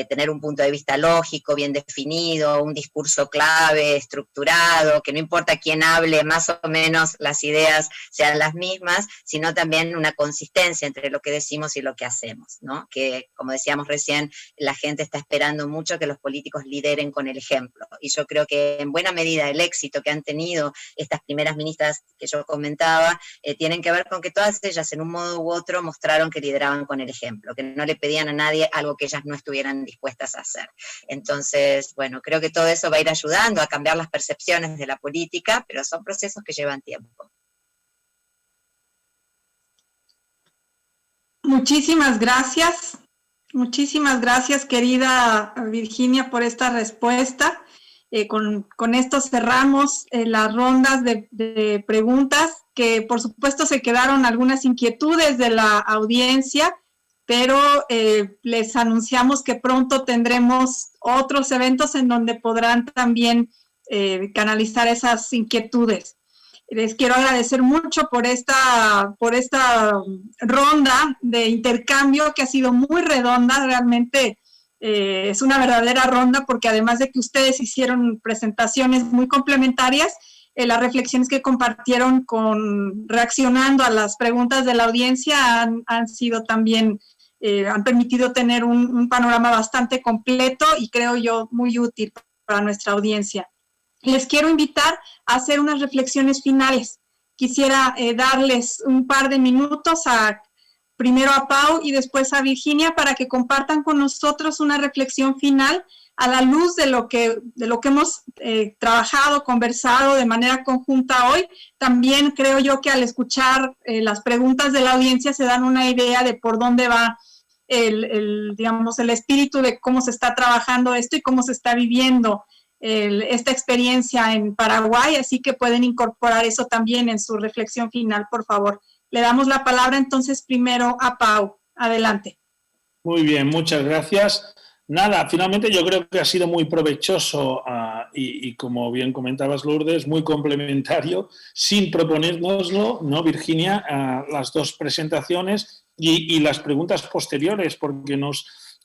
tener un punto de vista lógico, bien definido, un discurso clave, estructurado, que no importa quién hable, más o menos las ideas sean las mismas, sino también una consistencia entre lo que decimos y lo que hacemos, ¿no? Que, como decíamos recién, la gente está esperando mucho que los políticos lideren con el ejemplo, y yo creo que en buena medida el éxito que han tenido estas primeras ministras que yo comentaba, tienen que ver con que todas ellas en un modo u otro mostraron que lideraban con el ejemplo, que no le pedían a nadie algo que ellas no estuvieran dispuestas a hacer. Entonces, bueno, creo que todo eso va a ir ayudando a cambiar las percepciones de la política, pero son procesos que llevan tiempo. Muchísimas gracias. Muchísimas gracias, querida Virginia, por esta respuesta. Con esto cerramos las rondas de preguntas, que por supuesto se quedaron algunas inquietudes de la audiencia, pero les anunciamos que pronto tendremos otros eventos en donde podrán también canalizar esas inquietudes. Les quiero agradecer mucho por esta ronda de intercambio, que ha sido muy redonda. Realmente es una verdadera ronda, porque además de que ustedes hicieron presentaciones muy complementarias, las reflexiones que compartieron reaccionando a las preguntas de la audiencia han sido también, han permitido tener un panorama bastante completo y creo yo muy útil para nuestra audiencia. Les quiero invitar a hacer unas reflexiones finales. Quisiera darles un par de minutos, primero a Pau y después a Virginia, para que compartan con nosotros una reflexión final a la luz de lo que hemos trabajado, conversado de manera conjunta hoy. También creo yo que al escuchar las preguntas de la audiencia se dan una idea de por dónde va digamos, el espíritu de cómo se está trabajando esto y cómo se está viviendo esta experiencia en Paraguay, así que pueden incorporar eso también en su reflexión final, por favor. Le damos la palabra entonces primero a Pau. Adelante. Muy bien, muchas gracias. Nada, finalmente yo creo que ha sido muy provechoso y como bien comentabas, Lourdes, muy complementario, sin proponérnoslo, ¿no, Virginia? Las dos presentaciones y las preguntas posteriores, porque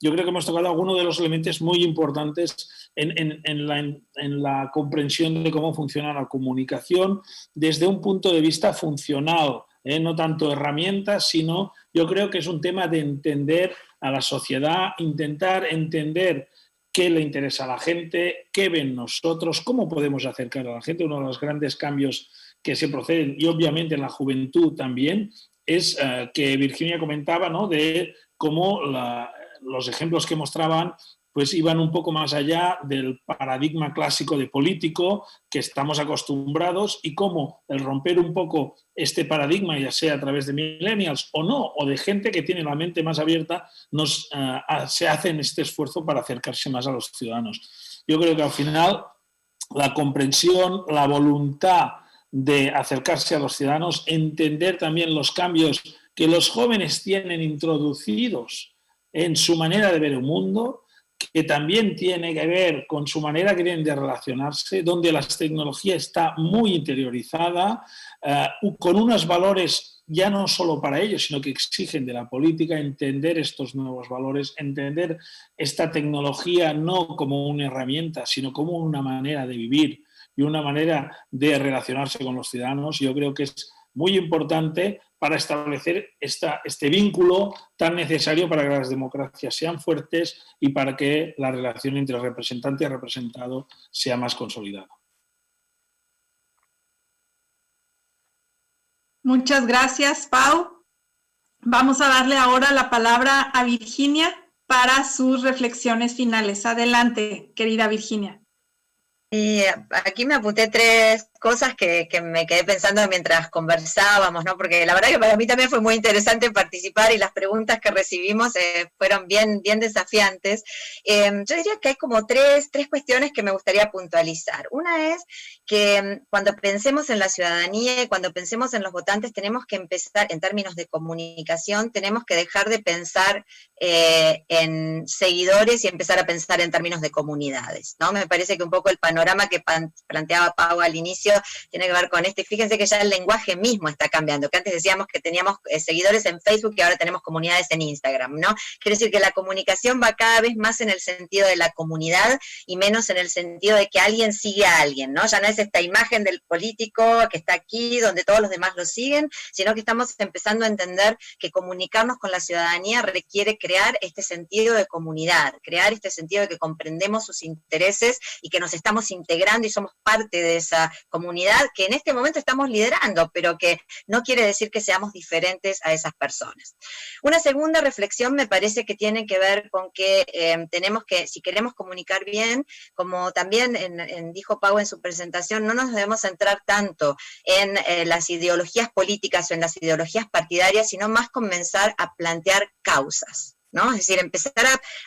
yo creo que hemos tocado algunos de los elementos muy importantes en la comprensión de cómo funciona la comunicación desde un punto de vista funcional, no tanto herramientas, sino yo creo que es un tema de entender a la sociedad, intentar entender qué le interesa a la gente, qué ven nosotros, cómo podemos acercar a la gente. Uno de los grandes cambios que se proceden, y obviamente en la juventud también, es que Virginia comentaba, ¿no?, de cómo los ejemplos que mostraban pues iban un poco más allá del paradigma clásico de político que estamos acostumbrados, y cómo el romper un poco este paradigma, ya sea a través de millennials o no, o de gente que tiene la mente más abierta, se hacen este esfuerzo para acercarse más a los ciudadanos. Yo creo que al final la comprensión, la voluntad de acercarse a los ciudadanos, entender también los cambios que los jóvenes tienen introducidos en su manera de ver el mundo, que también tiene que ver con su manera que tienen de relacionarse, donde la tecnología está muy interiorizada, con unos valores ya no solo para ellos, sino que exigen de la política entender estos nuevos valores, entender esta tecnología no como una herramienta, sino como una manera de vivir y una manera de relacionarse con los ciudadanos. Yo creo que es muy importante para establecer este vínculo tan necesario para que las democracias sean fuertes y para que la relación entre representante y representado sea más consolidada. Muchas gracias, Pau. Vamos a darle ahora la palabra a Virginia para sus reflexiones finales. Adelante, querida Virginia. Y aquí me apunté 3 cosas que me quedé pensando mientras conversábamos, ¿no? Porque la verdad que para mí también fue muy interesante participar y las preguntas que recibimos fueron bien desafiantes. Yo diría que hay como tres cuestiones que me gustaría puntualizar. Una es que cuando pensemos en la ciudadanía y cuando pensemos en los votantes, tenemos que empezar, en términos de comunicación, tenemos que dejar de pensar en seguidores y empezar a pensar en términos de comunidades, ¿no? Me parece que un poco el panorama que planteaba Pau al inicio tiene que ver con esto, y fíjense que ya el lenguaje mismo está cambiando, que antes decíamos que teníamos seguidores en Facebook y ahora tenemos comunidades en Instagram, ¿no? Quiere decir que la comunicación va cada vez más en el sentido de la comunidad y menos en el sentido de que alguien sigue a alguien, ¿no? Ya no es esta imagen del político que está aquí, donde todos los demás lo siguen, sino que estamos empezando a entender que comunicarnos con la ciudadanía requiere crear este sentido de comunidad, crear este sentido de que comprendemos sus intereses y que nos estamos integrando y somos parte de esa comunidad que en este momento estamos liderando, pero que no quiere decir que seamos diferentes a esas personas. Una segunda reflexión me parece que tiene que ver con que tenemos que, si queremos comunicar bien, como también dijo Pau en su presentación, no nos debemos centrar tanto en las ideologías políticas o en las ideologías partidarias, sino más comenzar a plantear causas, ¿no? Es decir, empezar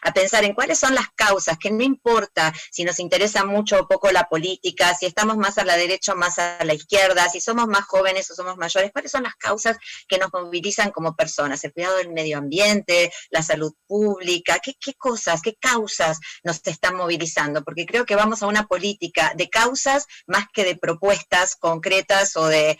a pensar en cuáles son las causas, que no importa si nos interesa mucho o poco la política, si estamos más a la derecha o más a la izquierda, si somos más jóvenes o somos mayores, cuáles son las causas que nos movilizan como personas, el cuidado del medio ambiente, la salud pública, qué cosas, qué causas nos están movilizando, porque creo que vamos a una política de causas más que de propuestas concretas o de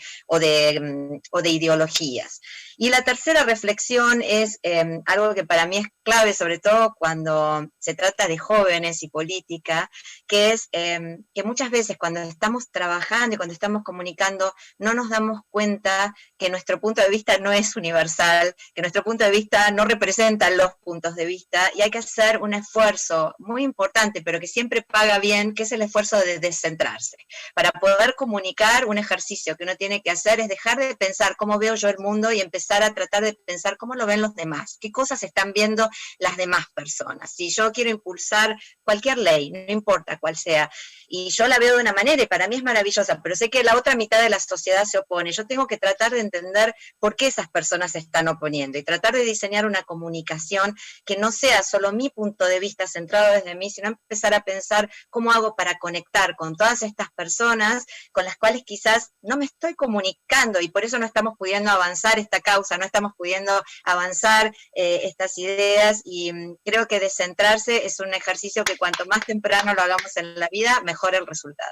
ideologías. Y la tercera reflexión es algo que para mí es clave, sobre todo cuando se trata de jóvenes y política, que es que muchas veces cuando estamos trabajando y cuando estamos comunicando, no nos damos cuenta que nuestro punto de vista no es universal, que nuestro punto de vista no representa los puntos de vista, y hay que hacer un esfuerzo muy importante, pero que siempre paga bien, que es el esfuerzo de descentrarse. Para poder comunicar, un ejercicio que uno tiene que hacer es dejar de pensar cómo veo yo el mundo y empezar a tratar de pensar cómo lo ven los demás, qué cosas están viendo las demás personas. Si yo quiero impulsar cualquier ley, no importa cuál sea, y yo la veo de una manera y para mí es maravillosa, pero sé que la otra mitad de la sociedad se opone, yo tengo que tratar de entender por qué esas personas se están oponiendo y tratar de diseñar una comunicación que no sea solo mi punto de vista centrado desde mí, sino empezar a pensar cómo hago para conectar con todas estas personas con las cuales quizás no me estoy comunicando y por eso no estamos pudiendo avanzar esta causa, no estamos pudiendo avanzar estas ideas, y creo que descentrarse es un ejercicio que cuanto más temprano lo hagamos en la vida, mejor el resultado.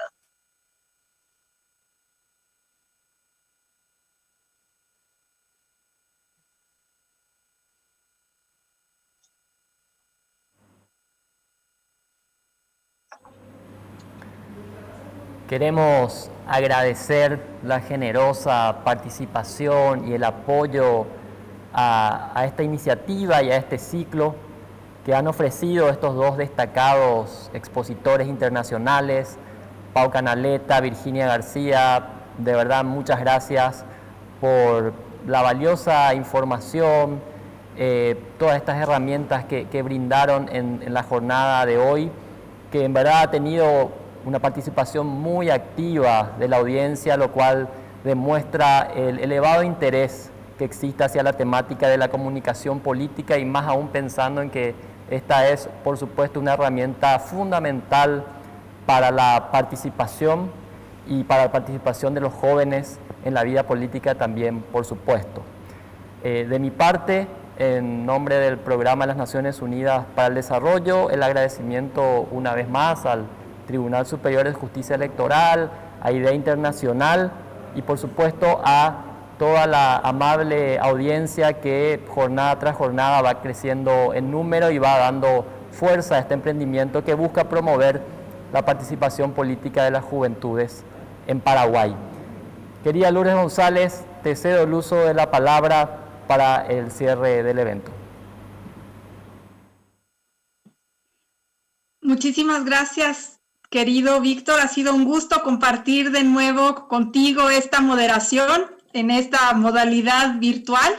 Queremos agradecer la generosa participación y el apoyo a esta iniciativa y a este ciclo que han ofrecido estos dos destacados expositores internacionales, Pau Canaleta, Virginia García. De verdad, muchas gracias por la valiosa información, todas estas herramientas que brindaron en la jornada de hoy, que en verdad ha tenido una participación muy activa de la audiencia, lo cual demuestra el elevado interés que existe hacia la temática de la comunicación política, y más aún pensando en que esta es, por supuesto, una herramienta fundamental para la participación y para la participación de los jóvenes en la vida política también, por supuesto. De mi parte, en nombre del Programa de las Naciones Unidas para el Desarrollo, el agradecimiento una vez más al Tribunal Superior de Justicia Electoral, a IDEA Internacional y por supuesto a toda la amable audiencia que jornada tras jornada va creciendo en número y va dando fuerza a este emprendimiento que busca promover la participación política de las juventudes en Paraguay. Querida Lourdes González, te cedo el uso de la palabra para el cierre del evento. Muchísimas gracias, querido Víctor. Ha sido un gusto compartir de nuevo contigo esta moderación en esta modalidad virtual.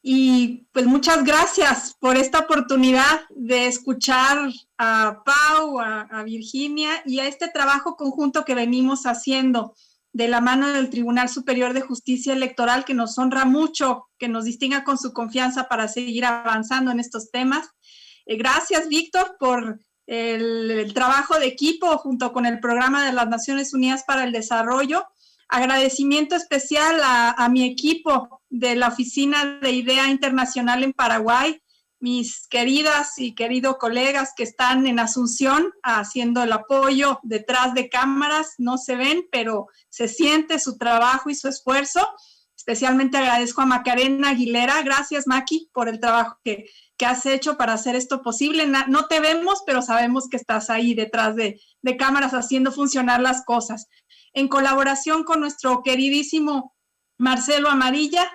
Y pues muchas gracias por esta oportunidad de escuchar a Pau, a Virginia y a este trabajo conjunto que venimos haciendo de la mano del Tribunal Superior de Justicia Electoral, que nos honra mucho, que nos distinga con su confianza para seguir avanzando en estos temas. Gracias, Víctor, por el trabajo de equipo junto con el Programa de las Naciones Unidas para el Desarrollo. Agradecimiento especial a mi equipo de la Oficina de IDEA Internacional en Paraguay, mis queridas y queridos colegas que están en Asunción haciendo el apoyo detrás de cámaras. No se ven, pero se siente su trabajo y su esfuerzo. Especialmente agradezco a Macarena Aguilera. Gracias, Maki, por el trabajo que has hecho para hacer esto posible. No te vemos, pero sabemos que estás ahí detrás de cámaras haciendo funcionar las cosas. En colaboración con nuestro queridísimo Marcelo Amarilla,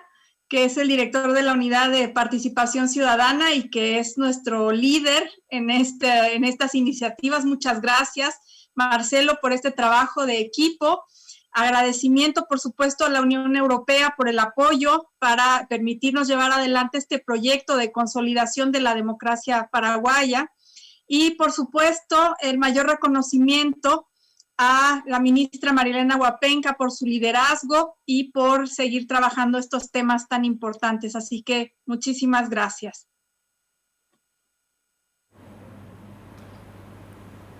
que es el director de la Unidad de Participación Ciudadana y que es nuestro líder en estas iniciativas. Muchas gracias, Marcelo, por este trabajo de equipo. Agradecimiento, por supuesto, a la Unión Europea por el apoyo para permitirnos llevar adelante este proyecto de consolidación de la democracia paraguaya. Y, por supuesto, el mayor reconocimiento a la ministra Marilena Huapenca por su liderazgo y por seguir trabajando estos temas tan importantes. Así que muchísimas gracias.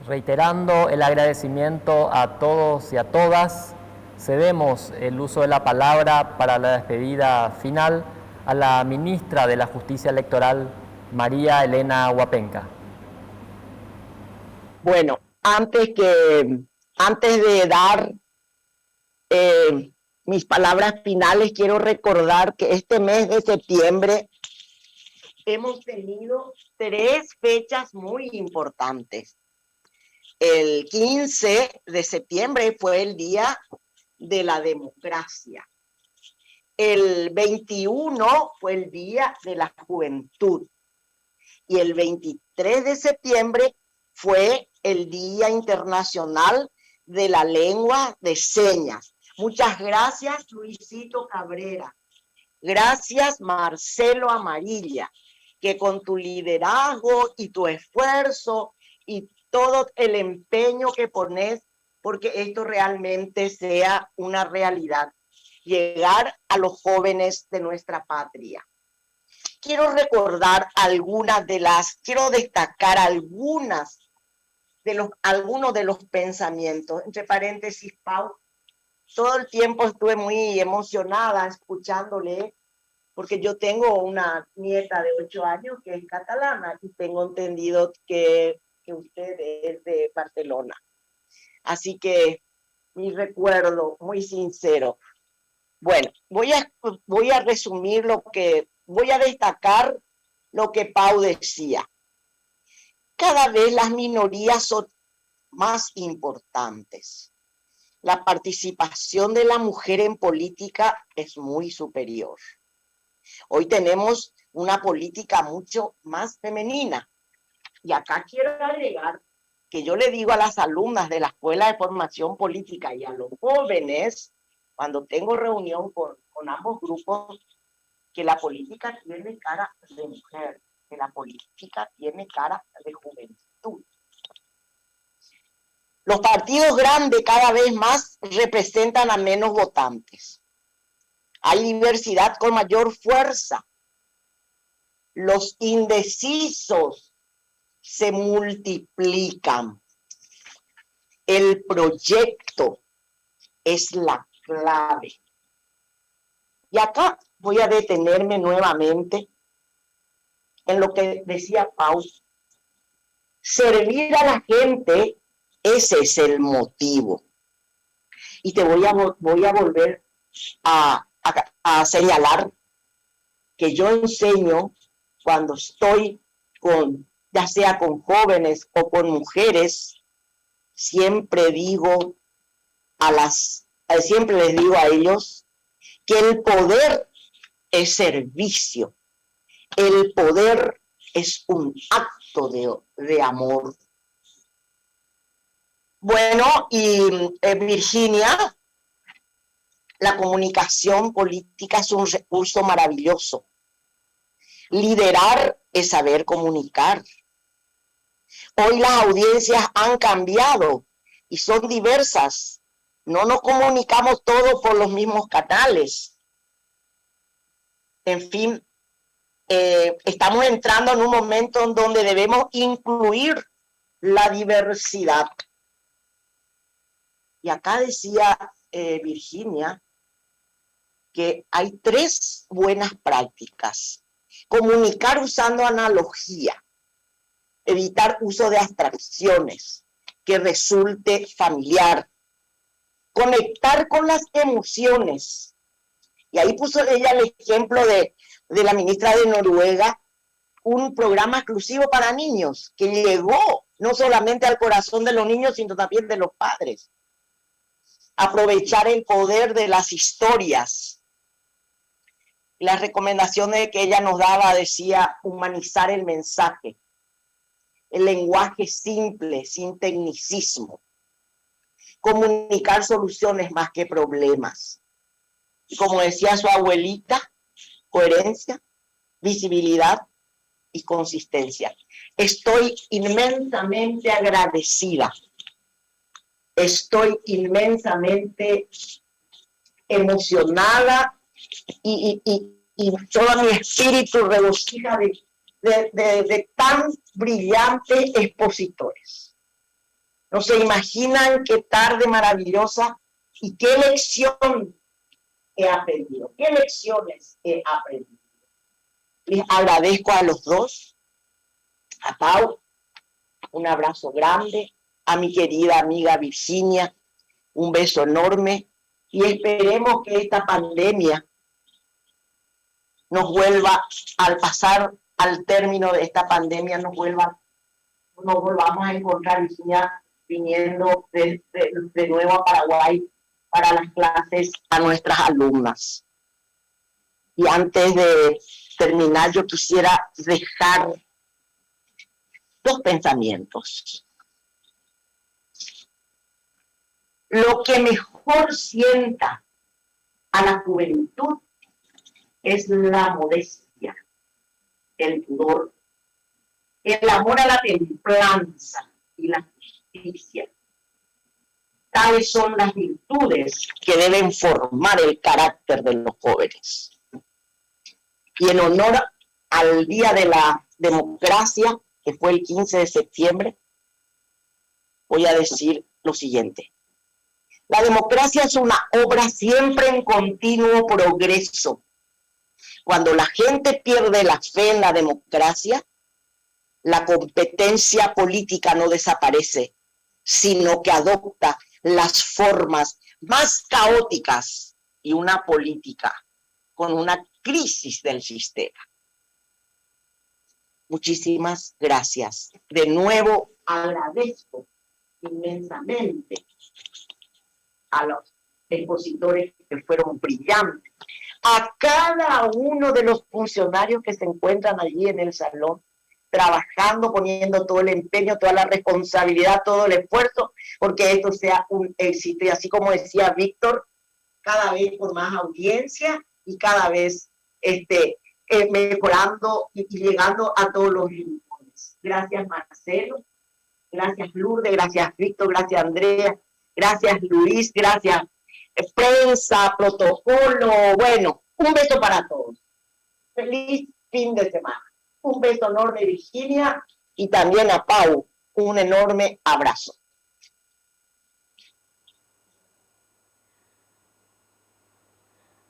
Reiterando el agradecimiento a todos y a todas, cedemos el uso de la palabra para la despedida final a la ministra de la Justicia Electoral, María Elena Huapenca. Bueno, antes de dar mis palabras finales, quiero recordar que este mes de septiembre hemos tenido 3 fechas muy importantes. El 15 de septiembre fue el Día de la Democracia. El 21 fue el Día de la Juventud. Y el 23 de septiembre fue el Día Internacional de la Lengua de Señas. Muchas gracias, Luisito Cabrera. Gracias, Marcelo Amarilla, que con tu liderazgo y tu esfuerzo y todo el empeño que pones porque esto realmente sea una realidad, llegar a los jóvenes de nuestra patria. Quiero destacar algunos de los pensamientos. Entre paréntesis, Pau, todo el tiempo estuve muy emocionada escuchándole, porque yo tengo una nieta de 8 años que es catalana y tengo entendido que usted es de Barcelona. Así que mi recuerdo muy sincero. Bueno, voy a resumir voy a destacar lo que Pau decía. Cada vez las minorías son más importantes. La participación de la mujer en política es muy superior. Hoy tenemos una política mucho más femenina. Y acá quiero agregar que yo le digo a las alumnas de la Escuela de Formación Política y a los jóvenes, cuando tengo reunión con ambos grupos, que la política tiene cara de mujer, que la política tiene cara de juventud. Los partidos grandes cada vez más representan a menos votantes. Hay diversidad con mayor fuerza. Los indecisos se multiplican. El proyecto es la clave. Y acá voy a detenerme nuevamente en lo que decía Pau. Servir a la gente, ese es el motivo. Y te voy a volver a señalar que yo enseño cuando estoy ya sea con jóvenes o con mujeres, siempre les digo a ellos que el poder es servicio, el poder es un acto de amor. Bueno, y Virginia, la comunicación política es un recurso maravilloso Liderar es saber comunicar. Hoy las audiencias han cambiado y son diversas. No nos comunicamos todos por los mismos canales. En fin, estamos entrando en un momento en donde debemos incluir la diversidad. Y acá decía Virginia que hay 3 buenas prácticas. Comunicar usando analogía, evitar uso de abstracciones que resulte familiar, conectar con las emociones. Y ahí puso ella el ejemplo de la ministra de Noruega, un programa exclusivo para niños que llegó no solamente al corazón de los niños, sino también de los padres. Aprovechar el poder de las historias. Las recomendaciones que ella nos daba decía humanizar el mensaje, el lenguaje simple, sin tecnicismo, comunicar soluciones más que problemas. Y como decía su abuelita, coherencia, visibilidad y consistencia. Estoy inmensamente agradecida. Estoy inmensamente emocionada y todo mi espíritu regocija de tan brillantes expositores. No se imaginan qué tarde maravillosa y qué lección he aprendido, qué lecciones he aprendido. Les agradezco a los dos, a Pau, un abrazo grande, a mi querida amiga Virginia, un beso enorme y esperemos que esta pandemia nos vuelva, al pasar al término de esta pandemia, nos volvamos a encontrar, Virginia, viniendo de nuevo a Paraguay para las clases a nuestras alumnas. Y antes de terminar, yo quisiera dejar 2 pensamientos. Lo que mejor sienta a la juventud es la modestia, el pudor, el amor a la templanza y la justicia. Tales son las virtudes que deben formar el carácter de los jóvenes. Y en honor al Día de la Democracia, que fue el 15 de septiembre, voy a decir lo siguiente. La democracia es una obra siempre en continuo progreso. Cuando la gente pierde la fe en la democracia, la competencia política no desaparece, sino que adopta las formas más caóticas y una política con una crisis del sistema. Muchísimas gracias. De nuevo agradezco inmensamente a los expositores que fueron brillantes, a cada uno de los funcionarios que se encuentran allí en el salón, trabajando, poniendo todo el empeño, toda la responsabilidad, todo el esfuerzo, porque esto sea un éxito. Y así como decía Víctor, cada vez con más audiencia y cada vez mejorando y llegando a todos los rincones. Gracias, Marcelo. Gracias, Lourdes. Gracias, Víctor. Gracias, Andrea. Gracias, Luis. Gracias, prensa, protocolo. Bueno, un beso para todos. Feliz fin de semana. Un beso enorme, Virginia, y también a Pau. Un enorme abrazo.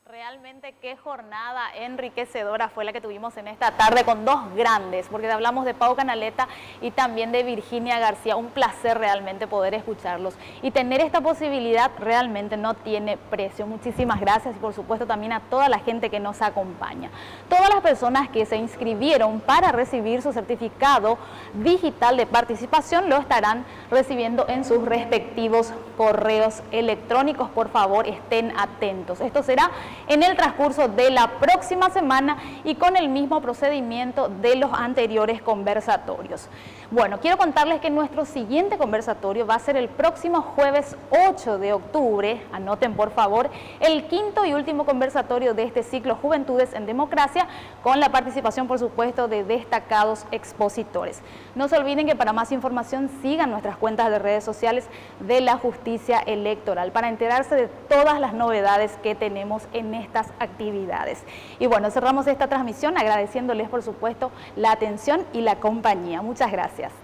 Realmente qué jornada enriquecedora fue la que tuvimos en esta tarde con 2 grandes, porque hablamos de Pau Canaleta y también de Virginia García. Un placer realmente poder escucharlos y tener esta posibilidad realmente no tiene precio. Muchísimas gracias y por supuesto también a toda la gente que nos acompaña. Todas las personas que se inscribieron para recibir su certificado digital de participación lo estarán recibiendo en sus respectivos correos electrónicos. Por favor, estén atentos. Esto será en el transcurso de la próxima semana y con el mismo procedimiento de los anteriores conversatorios. Bueno, quiero contarles que nuestro siguiente conversatorio va a ser el próximo jueves 8 de octubre, anoten por favor, el quinto y último conversatorio de este ciclo Juventudes en Democracia, con la participación, por supuesto, de destacados expositores. No se olviden que para más información sigan nuestras cuentas de redes sociales de la Justicia Electoral para enterarse de todas las novedades que tenemos en estas actividades. Y bueno, cerramos esta transmisión agradeciéndoles, por supuesto, la atención y la compañía. Muchas gracias.